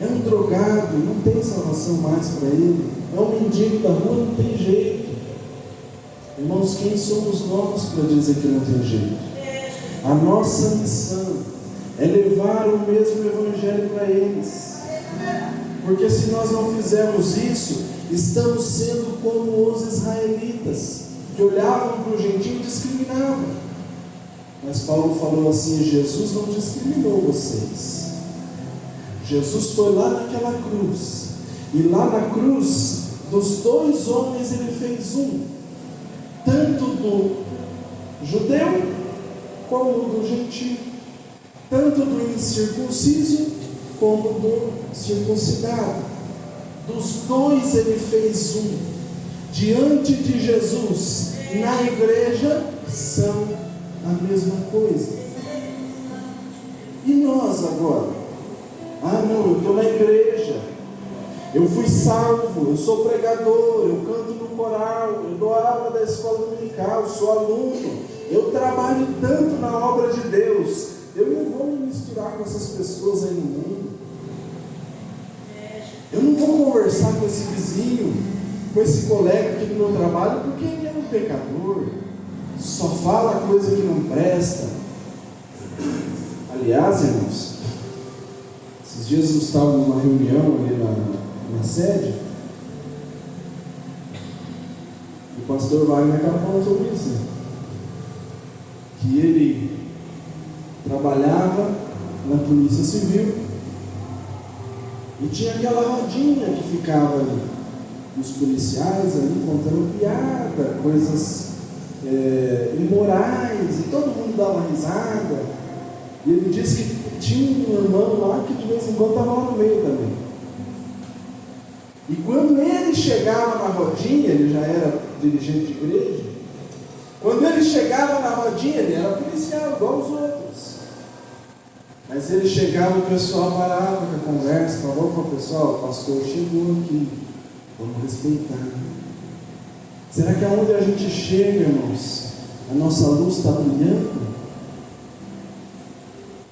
É um drogado, não tem salvação mais para ele. É um mendigo da rua, não tem jeito. Irmãos, quem somos nós para dizer que não tem jeito? A nossa missão é levar o mesmo Evangelho para eles. Porque se nós não fizermos isso, estamos sendo como os israelitas, que olhavam para o gentio e discriminavam. Mas Paulo falou assim: Jesus não discriminou vocês. Jesus foi lá naquela cruz, e lá na cruz, dos dois homens ele fez um, tanto do judeu como do gentio, tanto do incircunciso como do circuncidado. Dos dois ele fez um. Diante de Jesus, na igreja, são a mesma coisa. E nós agora? Ah, não, eu estou na igreja, eu fui salvo, eu sou pregador, eu canto no coral, eu dou aula da escola dominical, sou aluno, eu trabalho tanto na obra de Deus, eu não vou me misturar com essas pessoas aí no mundo. Eu não vou conversar com esse vizinho, com esse colega aqui do meu trabalho, porque ele é um pecador, só fala coisa que não presta. Aliás, irmãos, esses dias nós estávamos numa reunião ali na sede, e o pastor Wagner estava falando sobre isso, que ele trabalhava na polícia civil e tinha aquela rodinha que ficava ali, os policiais ali contando piada, coisas imorais, e todo mundo dava risada. E ele disse que tinha um irmão lá que de vez em quando estava lá no meio também. E quando ele chegava na rodinha, ele já era dirigente de igreja, quando ele chegava na rodinha, ele era policial igual os outros. Mas ele chegava, o pessoal parava com a conversa, falou para o pessoal: o pastor chegou aqui, vamos respeitar. Será que aonde a gente chega, irmãos, a nossa luz está brilhando?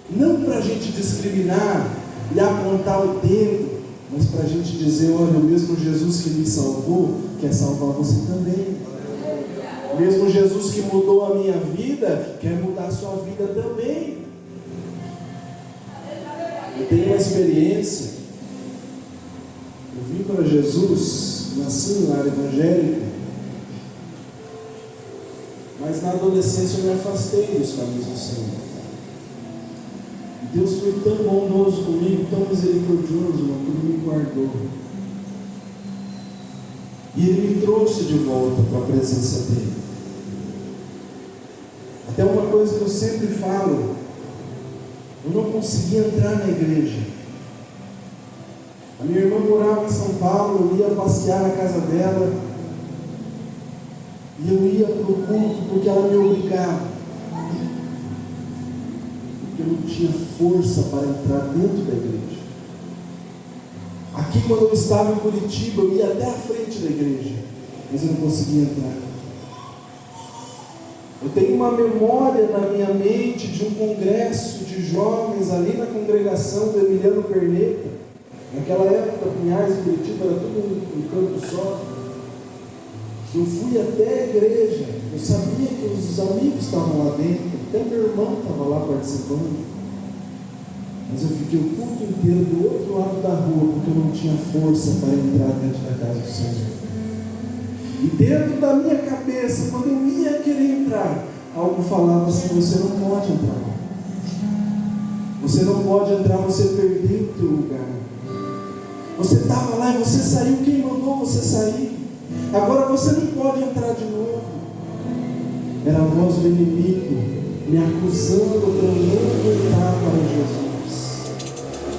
Não para a gente discriminar e apontar o dedo, mas para a gente dizer: olha, o mesmo Jesus que me salvou, quer salvar você também. O mesmo Jesus que mudou a minha vida, quer mudar a sua vida também. Eu tenho uma experiência. Eu vim para Jesus, nasci no lar evangélico, Mas na adolescência eu me afastei dos caminhos do Senhor. E Deus foi tão bondoso comigo, tão misericordioso, irmão, que Ele me guardou. E Ele me trouxe de volta para a presença dEle. Até uma coisa que eu sempre falo, eu não conseguia entrar na igreja. A minha irmã morava em São Paulo, eu ia passear na casa dela, e eu ia para o culto porque ela me obrigava. Porque eu não tinha força para entrar dentro da igreja. Aqui, quando eu estava em Curitiba, eu ia até a frente da igreja, mas eu não conseguia entrar. Eu tenho uma memória na minha mente de um congresso de jovens ali na congregação do Emiliano Perneta. Naquela época, Pinhais e Curitiba era tudo um campo só. Eu fui até a igreja, eu sabia que os amigos estavam lá dentro, até meu irmão estava lá participando. Mas eu fiquei o culto inteiro do outro lado da rua, porque eu não tinha força para entrar dentro da casa do Senhor. E dentro da minha cabeça, quando eu ia querer entrar, algo falava assim: você não pode entrar. Você não pode entrar, você perdeu o teu lugar. Você estava lá e você saiu, quem mandou você sair? Agora você não pode entrar de novo. Era a voz do inimigo me acusando para eu não voltar para Jesus.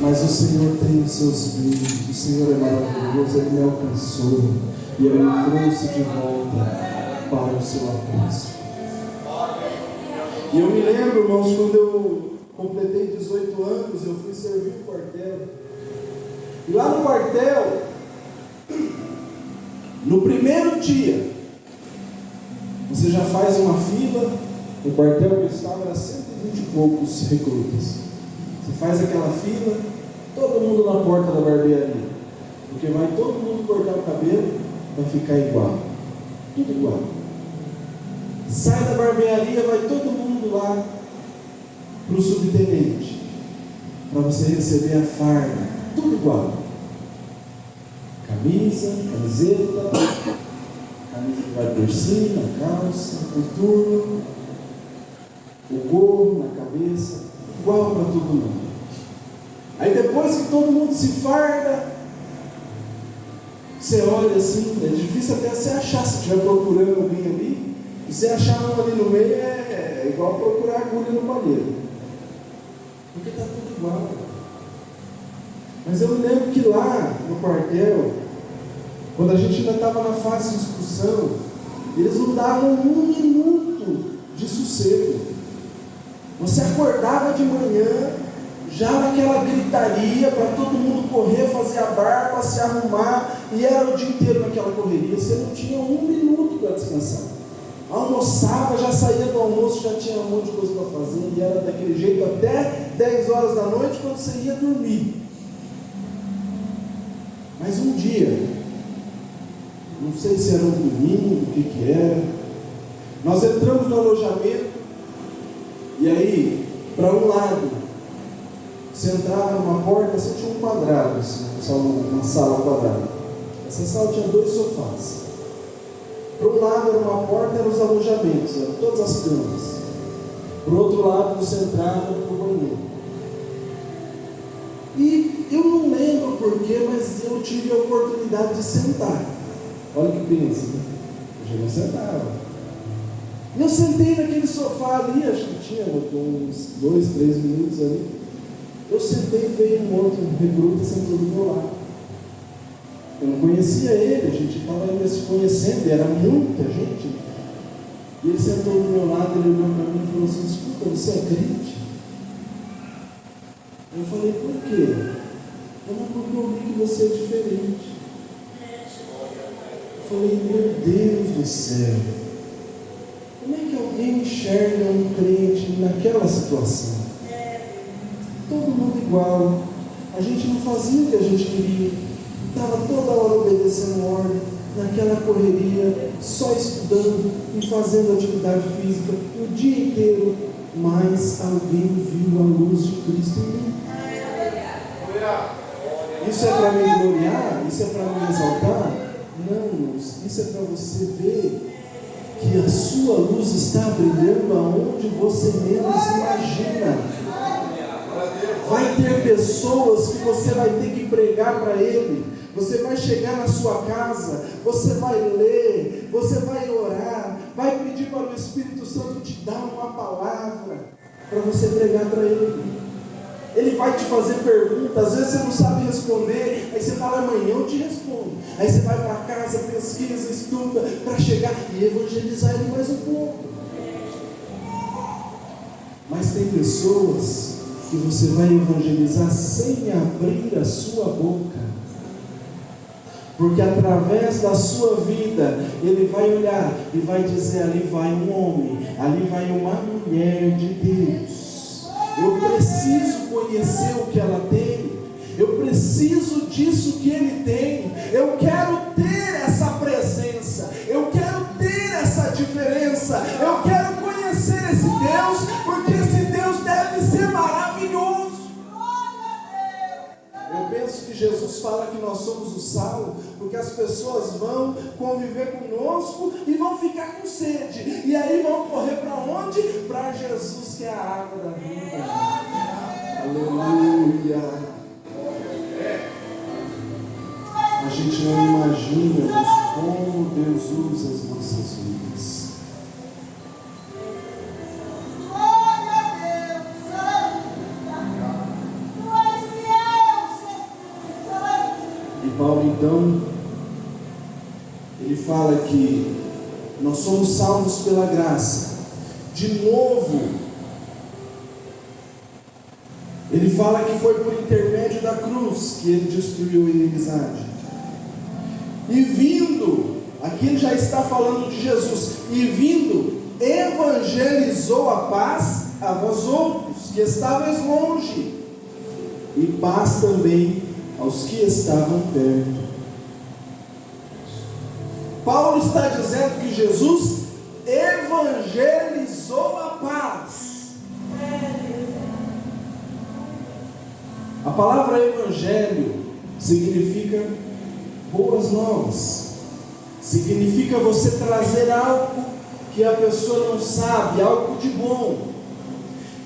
Mas o Senhor tem os seus brilhos, o Senhor é maravilhoso, Ele me alcançou e Ele me trouxe de volta para o seu alcance. E eu me lembro, irmãos, quando eu completei 18 anos, eu fui servir o quartel. E lá no quartel, no primeiro dia, você já faz uma fila. O quartel que eu estava era 120 e poucos recrutas. Você faz aquela fila, todo mundo na porta da barbearia, porque vai todo mundo cortar o cabelo para ficar igual, tudo igual. Sai da barbearia, vai todo mundo lá para o subtenente, para você receber a farda, tudo igual. Camisa, camiseta, camisa que vai por cima, calça, coturno, o gorro na cabeça, igual para todo mundo. Aí depois que todo mundo se farda, você olha assim, é difícil até você achar, se estiver procurando alguém ali, e você achar um ali no meio é igual procurar agulha no palheiro, porque está tudo igual. Mas eu me lembro que lá no quartel, quando a gente ainda estava na fase de expulsão, eles não davam um minuto de sossego. Você acordava de manhã, já naquela gritaria, para todo mundo correr, fazer a barba, se arrumar, e era o dia inteiro naquela correria. Você não tinha um minuto para descansar. Almoçava, já saía do almoço, já tinha um monte de coisa para fazer, e era daquele jeito até 10 horas da noite, quando você ia dormir. Mas um dia, não sei se era um domingo, o que era, nós entramos no alojamento, e aí, para um lado, você entrava numa porta, você tinha um quadrado, assim, uma sala quadrada. Essa sala tinha 2 sofás. Para um lado era uma porta, eram os alojamentos, eram todas as camas. Para o outro lado você entrava para o banheiro. E eu não lembro porquê, mas eu tive a oportunidade de sentar. Olha que pensa, né? Eu já não sentava. E eu sentei naquele sofá ali, acho que tinha uns 2, 3 minutos ali. Eu sentei e veio um outro recruta e sentou do meu lado. Eu não conhecia ele, a gente estava ainda se conhecendo, era muita gente. E ele sentou do meu lado, ele olhou para mim e falou assim: escuta, você é crente? Eu falei: por quê? Porque eu vi que você é diferente. Eu falei: meu Deus do céu, como é que alguém enxerga um crente naquela situação? Todo mundo igual, a gente não fazia o que a gente queria, estava toda hora obedecendo ordem, naquela correria, só estudando e fazendo atividade física o dia inteiro, mas alguém viu a luz de Cristo em mim. Isso é para me gloriar? Isso é para me exaltar? Não, irmãos, isso é para você ver que a sua luz está brilhando aonde você menos imagina. Vai ter pessoas que você vai ter que pregar para ele. Você vai chegar na sua casa, você vai ler, você vai orar, vai pedir para o Espírito Santo te dar uma palavra para você pregar para ele. Ele vai te fazer perguntas, às vezes você não sabe responder, aí você fala, amanhã eu te respondo. Aí você vai para casa, pesquisa, estuda, para chegar e evangelizar ele mais um pouco. Mas tem pessoas que você vai evangelizar sem abrir a sua boca, porque através da sua vida, ele vai olhar e vai dizer, ali vai um homem, ali vai uma mulher de Deus. Eu preciso conhecer o que ela tem, eu preciso disso que ele tem, eu quero ter essa presença, eu quero ter essa diferença, eu quero conhecer esse Deus, porque esse Deus deve ser maravilhoso. Eu penso que Jesus fala que nós somos o sal, porque as pessoas vão conviver conosco e vão ficar com sede, e aí vão correr para onde? Para Jesus, que é a água da vida. Aleluia. A gente não imagina como Deus usa as nossas vidas. E Paulo então, ele fala que nós somos salvos pela graça. De novo, ele fala que foi por intermédio da cruz que ele destruiu a inimizade. E vindo, aqui ele já está falando de Jesus, e vindo, evangelizou a paz a vós outros, que estavais longe, e paz também aos que estavam perto. Paulo está dizendo que Jesus evangelizou a paz. A palavra evangelho significa boas novas, significa você trazer algo que a pessoa não sabe, algo de bom.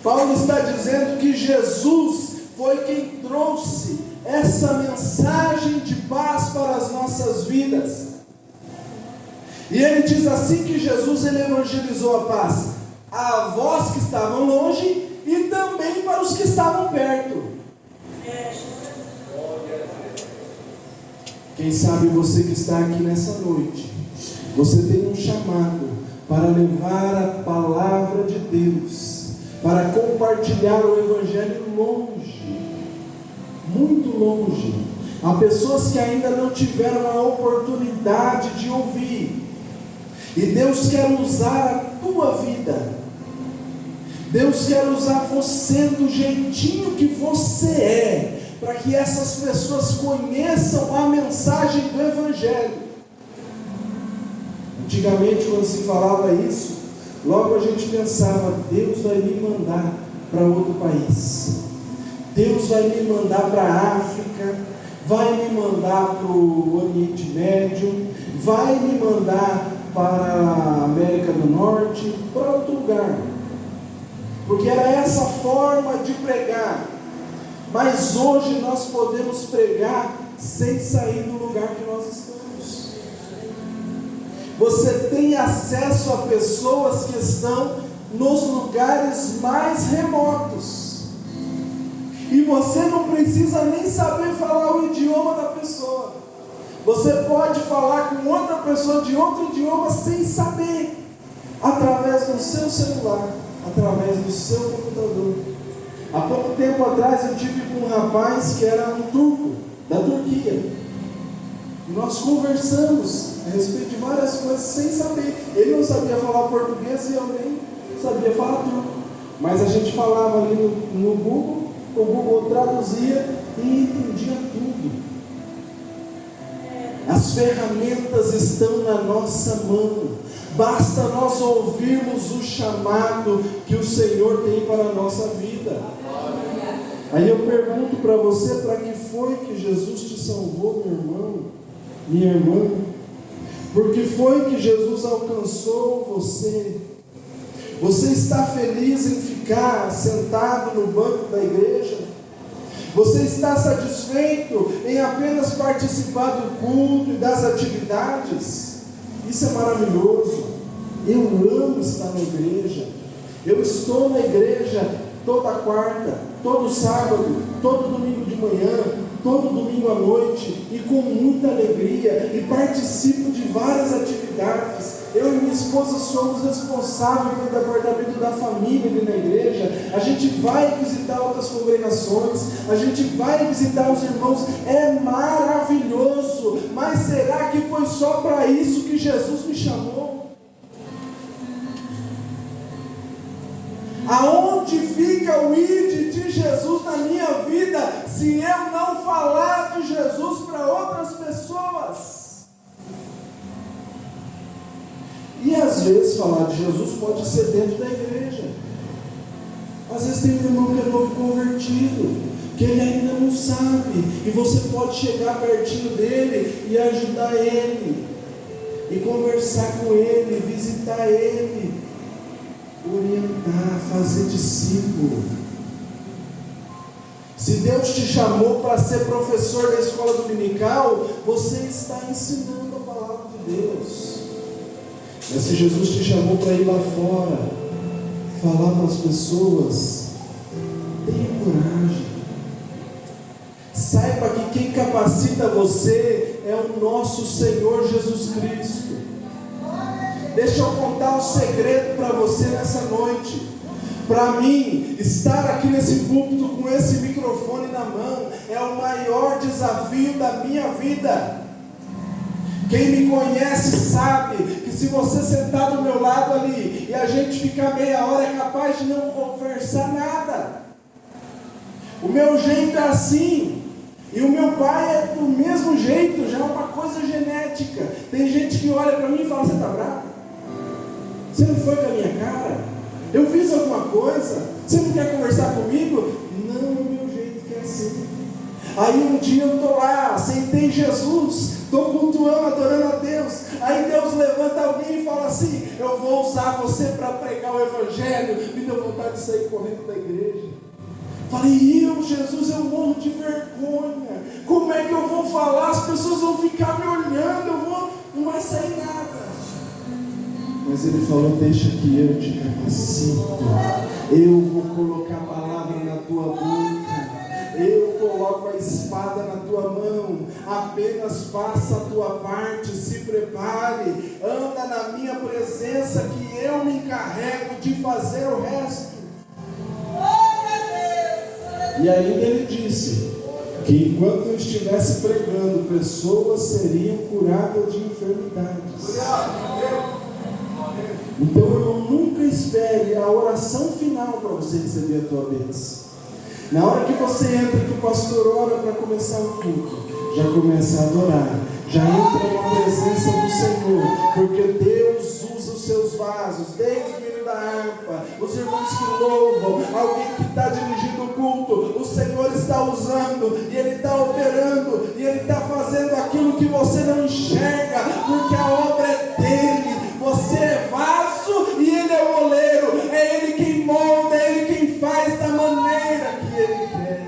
Paulo está dizendo que Jesus foi quem trouxe essa mensagem de paz para as nossas vidas. E ele diz assim que Jesus ele evangelizou a paz a vós que estavam longe e também para os que estavam perto. Quem sabe você que está aqui nessa noite, você tem um chamado para levar a palavra de Deus, para compartilhar o Evangelho longe, muito longe. Há pessoas que ainda não tiveram a oportunidade de ouvir, e Deus quer usar a tua vida, Deus quer usar você do jeitinho que você é, para que essas pessoas conheçam a mensagem do Evangelho. Antigamente, quando se falava isso, logo a gente pensava, Deus vai me mandar para outro país, Deus vai me mandar para a África, vai me mandar para o Oriente Médio, vai me mandar para a América do Norte, para outro lugar, porque era essa forma de pregar. Mas hoje nós podemos pregar sem sair do lugar que nós estamos. Você tem acesso a pessoas que estão nos lugares mais remotos, e você não precisa nem saber falar o idioma da pessoa. Você pode falar com outra pessoa de outro idioma sem saber, através do seu celular, através do seu computador. Há pouco tempo atrás eu tive com um rapaz que era um turco, da Turquia, e nós conversamos a respeito de várias coisas sem saber. Ele não sabia falar português e eu nem sabia falar turco, mas a gente falava ali no Google, o Google traduzia e entendia tudo. As ferramentas estão na nossa mão, basta nós ouvirmos o chamado que o Senhor tem para a nossa vida. Aí eu pergunto para você, para que foi que Jesus te salvou, meu irmão, minha irmã? Porque foi que Jesus alcançou você. Você está feliz em ficar sentado no banco da igreja? Você está satisfeito em apenas participar do culto e das atividades? Isso é maravilhoso. Eu amo estar na igreja. Eu estou na igreja toda quarta, todo sábado, todo domingo de manhã, todo domingo à noite, e com muita alegria, e participo de várias atividades. Eu e minha esposa somos responsáveis pelo departamento da família ali na igreja. A gente vai visitar outras congregações, a gente vai visitar os irmãos. É maravilhoso. Mas será que foi só para isso que Jesus me chamou? Aonde fica o ID de Jesus na minha vida, se eu não falar de Jesus para outras pessoas? E às vezes falar de Jesus pode ser dentro da igreja. Às vezes tem um irmão que é novo convertido, que ele ainda não sabe, e você pode chegar pertinho dele e ajudar ele, e conversar com ele, visitar ele, orientar, fazer discípulo. Se Deus te chamou para ser professor da escola dominical, você está ensinando a palavra de Deus. Mas se Jesus te chamou para ir lá fora, falar para as pessoas, tenha coragem. Saiba que quem capacita você é o nosso Senhor Jesus Cristo. Deixa eu contar um segredo para você nessa noite. Para mim, estar aqui nesse púlpito com esse microfone na mão é o maior desafio da minha vida. Quem me conhece sabe que se você sentar do meu lado ali e a gente ficar meia hora, é capaz de não conversar nada. O meu jeito é assim, e o meu pai é do mesmo jeito, já é uma coisa genética. Tem gente que olha para mim e fala: você está bravo? Você não foi com a minha cara? Eu fiz alguma coisa? Você não quer conversar comigo? Não, é o meu jeito que é assim. Aí um dia eu estou lá, aceitei Jesus, estou cultuando, adorando a Deus. Aí Deus levanta alguém e fala assim: eu vou usar você para pregar o Evangelho. Me deu vontade de sair correndo da igreja. Falei: Jesus, eu morro de vergonha. Como é que eu vou falar? As pessoas vão ficar me olhando, não vai sair nada. Mas ele falou: deixa que eu te capacito. Eu vou colocar a palavra na tua boca. Eu coloco a espada na tua mão. Apenas faça a tua parte, se prepare, anda na minha presença, que eu me encarrego de fazer o resto. E ainda ele disse que enquanto eu estivesse pregando, pessoas seriam curadas de enfermidades. Então, irmão, nunca espere a oração final para você receber a tua bênção. Na hora que você entra, que o pastor ora para começar o culto, já começa a adorar, já entra na presença do Senhor, porque Deus usa os seus vasos, desde o menino da harpa, os irmãos que louvam, alguém que está dirigindo o culto, o Senhor está usando, e Ele está operando, e Ele está fazendo aquilo que você não enxerga, porque a obra é dEle. Você é vaso e Ele é o oleiro, é Ele quem molda, é Ele quem faz da maneira que Ele quer.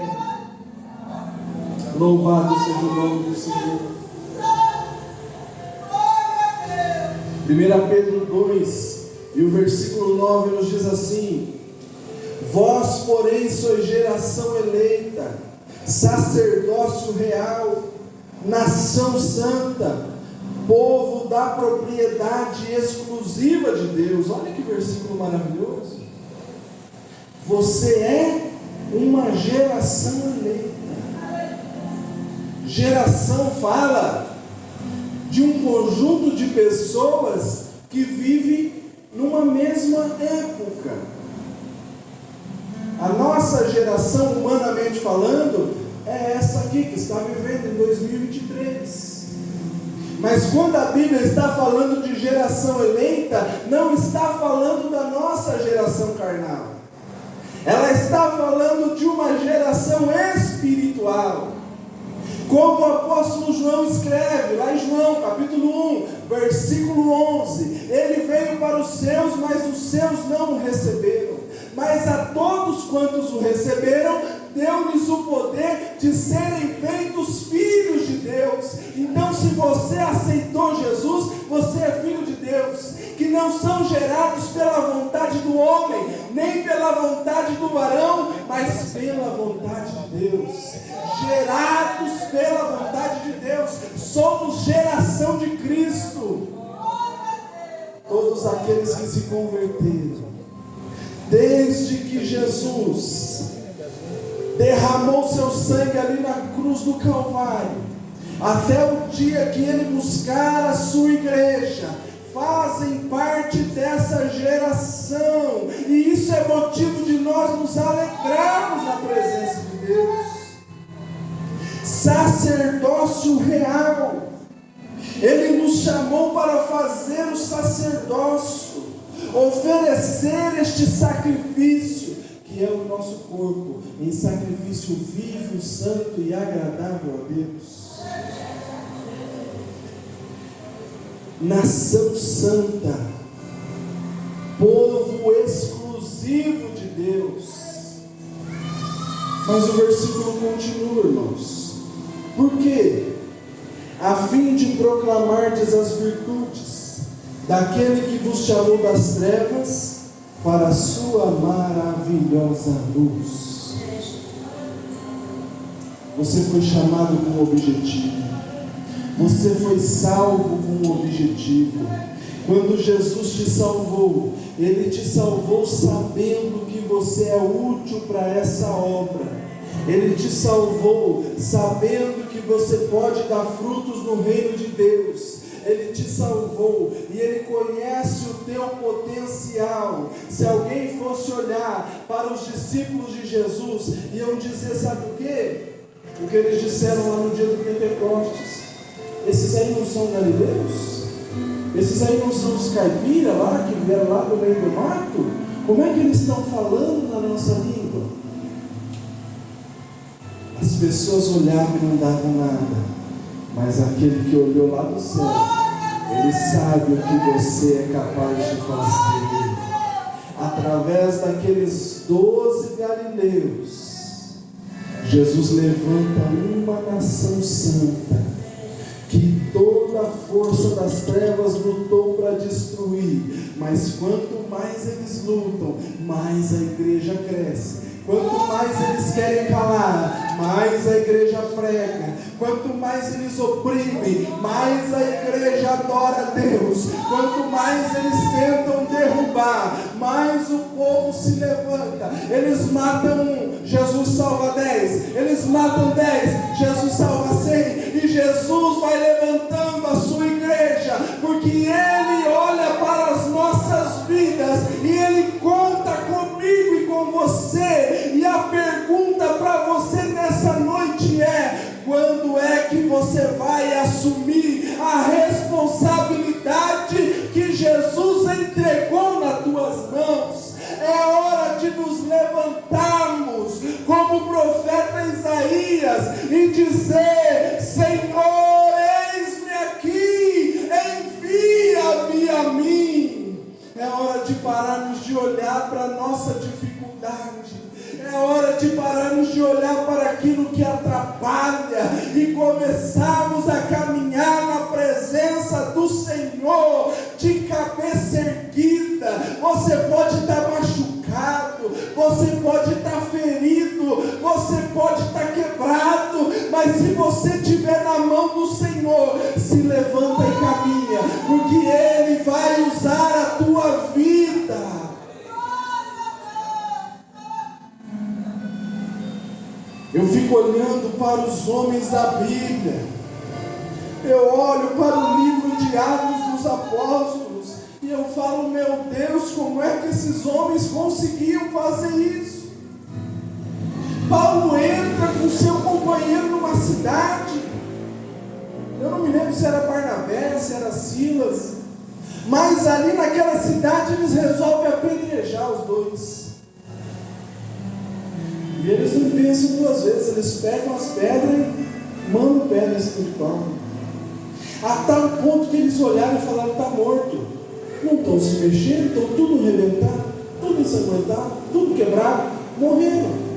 Louvado seja o nome do Senhor. 1 Pedro 2, e o versículo 9 nos diz assim: vós, porém, sois geração eleita, sacerdócio real, nação santa, povo da propriedade exclusiva de Deus. Olha que versículo maravilhoso. Você é uma geração eleita. Geração fala de um conjunto de pessoas que vivem numa mesma época. A nossa geração, humanamente falando, é essa aqui que está vivendo em 2023. Mas quando a Bíblia está falando de geração eleita, não está falando da nossa geração carnal. Ela está falando de uma geração espiritual. Como o apóstolo João escreve, lá em João, capítulo 1, versículo 11, ele veio para os seus, mas os seus não o receberam. Mas a todos quantos o receberam, deu-lhes o poder de serem feitos filhos de Deus. Então, se você aceitou Jesus, você é filho de Deus, que não são gerados pela vontade do homem, nem pela vontade do varão, mas pela vontade de Deus. Gerados pela vontade de Deus, somos geração de Cristo. Todos aqueles que se converteram, desde que Jesus derramou seu sangue ali na cruz do Calvário, até o dia que ele buscar a sua igreja, fazem parte dessa geração, e isso é motivo de nós nos alegrarmos na presença de Deus. Sacerdócio real, ele nos chamou para fazer o sacerdócio, oferecer este sacrifício, que é o nosso corpo, em sacrifício vivo, santo e agradável a Deus. Nação santa, povo exclusivo de Deus. Mas o versículo continua, irmãos. Por quê? A fim de proclamardes as virtudes daquele que vos chamou das trevas para a sua maravilhosa luz. Você foi chamado com um objetivo. Você foi salvo com um objetivo. Quando Jesus te salvou, Ele te salvou sabendo que você é útil para essa obra. Ele te salvou sabendo que você pode dar frutos no reino de Deus. Ele te salvou e Ele conhece o teu potencial. Se alguém fosse olhar para os discípulos de Jesus, iam dizer, sabe o quê? O que eles disseram lá no dia do Pentecostes: esses aí não são galileus? Esses aí não são os caipiras lá, que vieram lá do meio do mato? Como é que eles estão falando na nossa língua? As pessoas olhavam e não davam nada, mas aquele que olhou lá do céu, ele sabe o que você é capaz de fazer. Através daqueles 12 galileus, Jesus levanta uma nação santa, que toda a força das trevas lutou para destruir. Mas quanto mais eles lutam, mais a igreja cresce. Quanto mais eles querem calar, mais a igreja prega. Quanto mais eles oprimem, mais a igreja adora a Deus. Quanto mais eles tentam derrubar, mais o povo se levanta. Eles matam um, Jesus salva 10. Eles matam 10, Jesus salva 100. E Jesus vai levantando a sua igreja, porque Ele olha para as nossas vidas e Ele conta comigo e com você. E a pergunta para você nessa noite é: quando é que você vai assumir a responsabilidade que Jesus entregou nas tuas mãos? É hora de nos levantarmos como o profeta Isaías e dizer: Senhor, eis-me aqui, envia-me a mim. É hora de pararmos de olhar para a nossa dificuldade. É hora de pararmos de olhar para aquilo que atrapalha e começarmos a caminhar na presença do Senhor de cabeça erguida. Você pode estar machucado, você pode estar ferido, você pode estar quebrado, mas se você estiver na mão do Senhor, se levanta e caminha, porque Ele vai usar a tua vida. Eu fico olhando para os homens da Bíblia, eu olho para o livro de Atos dos Apóstolos, e eu falo: meu Deus, como é que esses homens conseguiam fazer isso? Paulo entra com seu companheiro numa cidade, eu não me lembro se era Barnabé, se era Silas, mas ali naquela cidade eles resolvem apedrejar os dois. E eles não pensam duas vezes, eles pegam as pedras manda o pé nesse pé de pau. A tal ponto que eles olharam e falaram: está morto. Não estão se mexendo, estão tudo arrebentado, tudo ensanguentado, tudo quebrado, morreram.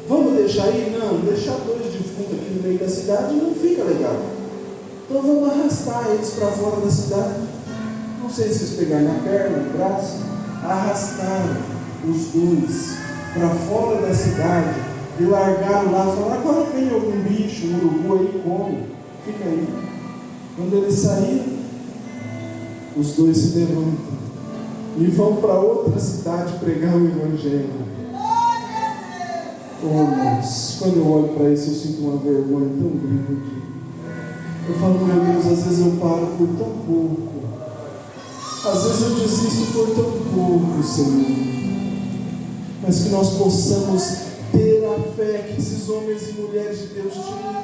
Vamos deixar aí? Não, deixar 2 defuntos aqui no meio da cidade não fica legal. Então vamos arrastar eles para fora da cidade. Não sei se eles pegaram na perna, no braço. Arrastaram os 2 para fora da cidade e largaram lá, falaram: agora vem algum bicho, um urubu aí, come, fica aí. Quando eles saíram, os 2 se levantam e vão para outra cidade pregar o Evangelho. Oh, mas quando eu olho para isso, eu sinto uma vergonha tão grande. Eu falo: meu Deus, às vezes eu paro por tão pouco, às vezes eu desisto por tão pouco, Senhor. Mas que nós possamos ter a fé que esses homens e mulheres de Deus tinham.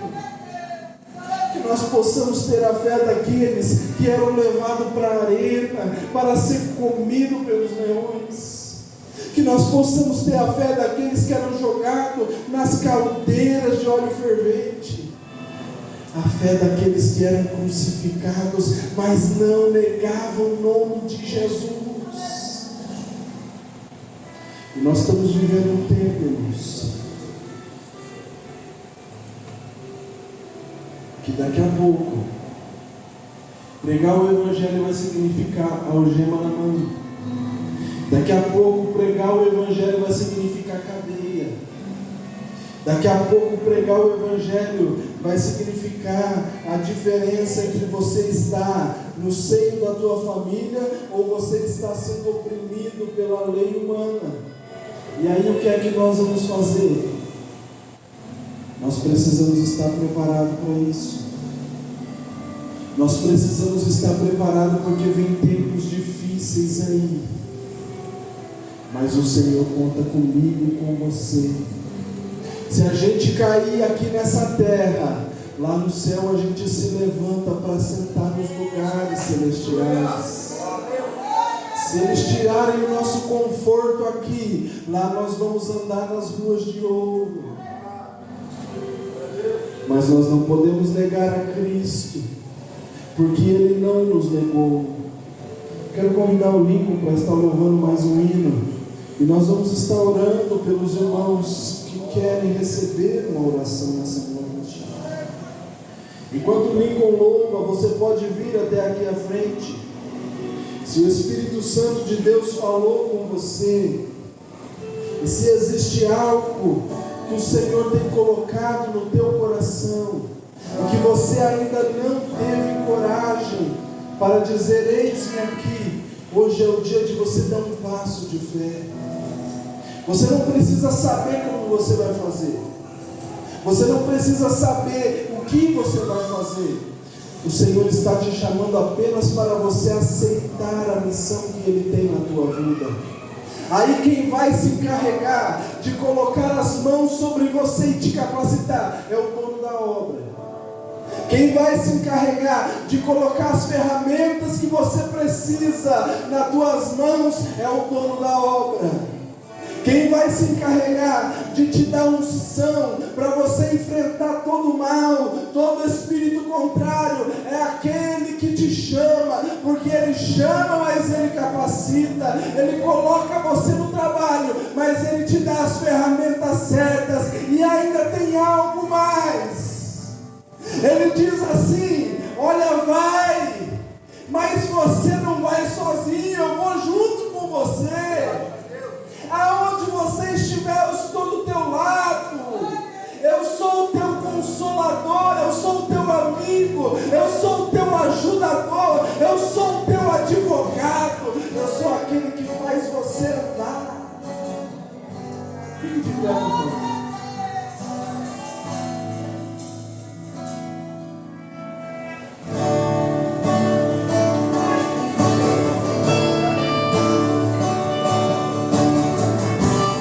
Que nós possamos ter a fé daqueles que eram levados para a arena para ser comidos pelos leões. Que nós possamos ter a fé daqueles que eram jogados nas caldeiras de óleo fervente. A fé daqueles que eram crucificados, mas não negavam o nome de Jesus. E nós estamos vivendo um tempo, irmãos, que daqui a pouco pregar o Evangelho vai significar algema na mão. Daqui a pouco pregar o Evangelho vai significar cadeia. Daqui a pouco pregar o Evangelho vai significar a diferença entre você estar no seio da tua família ou você está sendo oprimido pela lei humana. E aí o que é que nós vamos fazer? Nós precisamos estar preparados para isso. Nós precisamos estar preparados porque vem tempos difíceis aí. Mas o Senhor conta comigo e com você. Se a gente cair aqui nessa terra, lá no céu a gente se levanta para sentar nos lugares celestiais. Se eles tirarem o nosso conforto aqui, lá nós vamos andar nas ruas de ouro. Mas nós não podemos negar a Cristo, porque Ele não nos negou. Quero convidar o Lincoln para estar louvando mais um hino. E nós vamos estar orando pelos irmãos que querem receber uma oração nessa noite. Enquanto o Lincoln louva, você pode vir até aqui à frente. Se o Espírito Santo de Deus falou com você, e se existe algo que o Senhor tem colocado no teu coração, e que você ainda não teve coragem para dizer: eis-me aqui, hoje é o dia de você dar um passo de fé. Você não precisa saber como você vai fazer, você não precisa saber o que você vai fazer. O Senhor está te chamando apenas para você aceitar a missão que Ele tem na tua vida. Aí quem vai se encarregar de colocar as mãos sobre você e te capacitar é o dono da obra. Quem vai se encarregar de colocar as ferramentas que você precisa nas tuas mãos é o dono da obra. Quem vai se encarregar de te dar unção para você enfrentar todo o mal, todo espírito contrário, é aquele que te chama, porque Ele chama, mas Ele capacita, Ele coloca você no trabalho, mas Ele te dá as ferramentas certas, e ainda tem algo mais. Ele diz assim: olha, vai, mas você não vai sozinho, eu vou junto com você. Aonde você estiver, eu estou do teu lado. Eu sou o teu consolador, eu sou o teu amigo, eu sou o teu ajudador, eu sou o teu advogado, eu sou aquele que faz você andar. Fique de pé, por favor.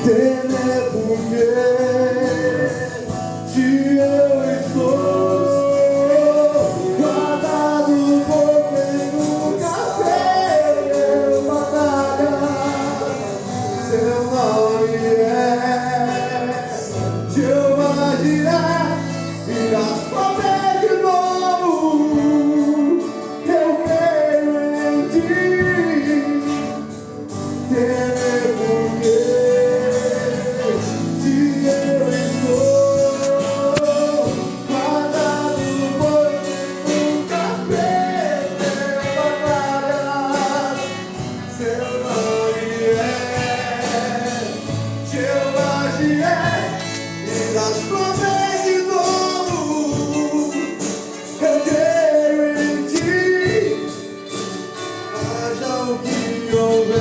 Deus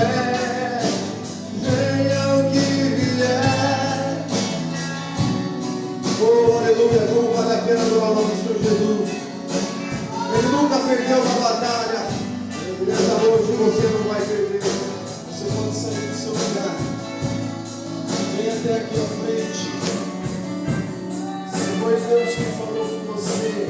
é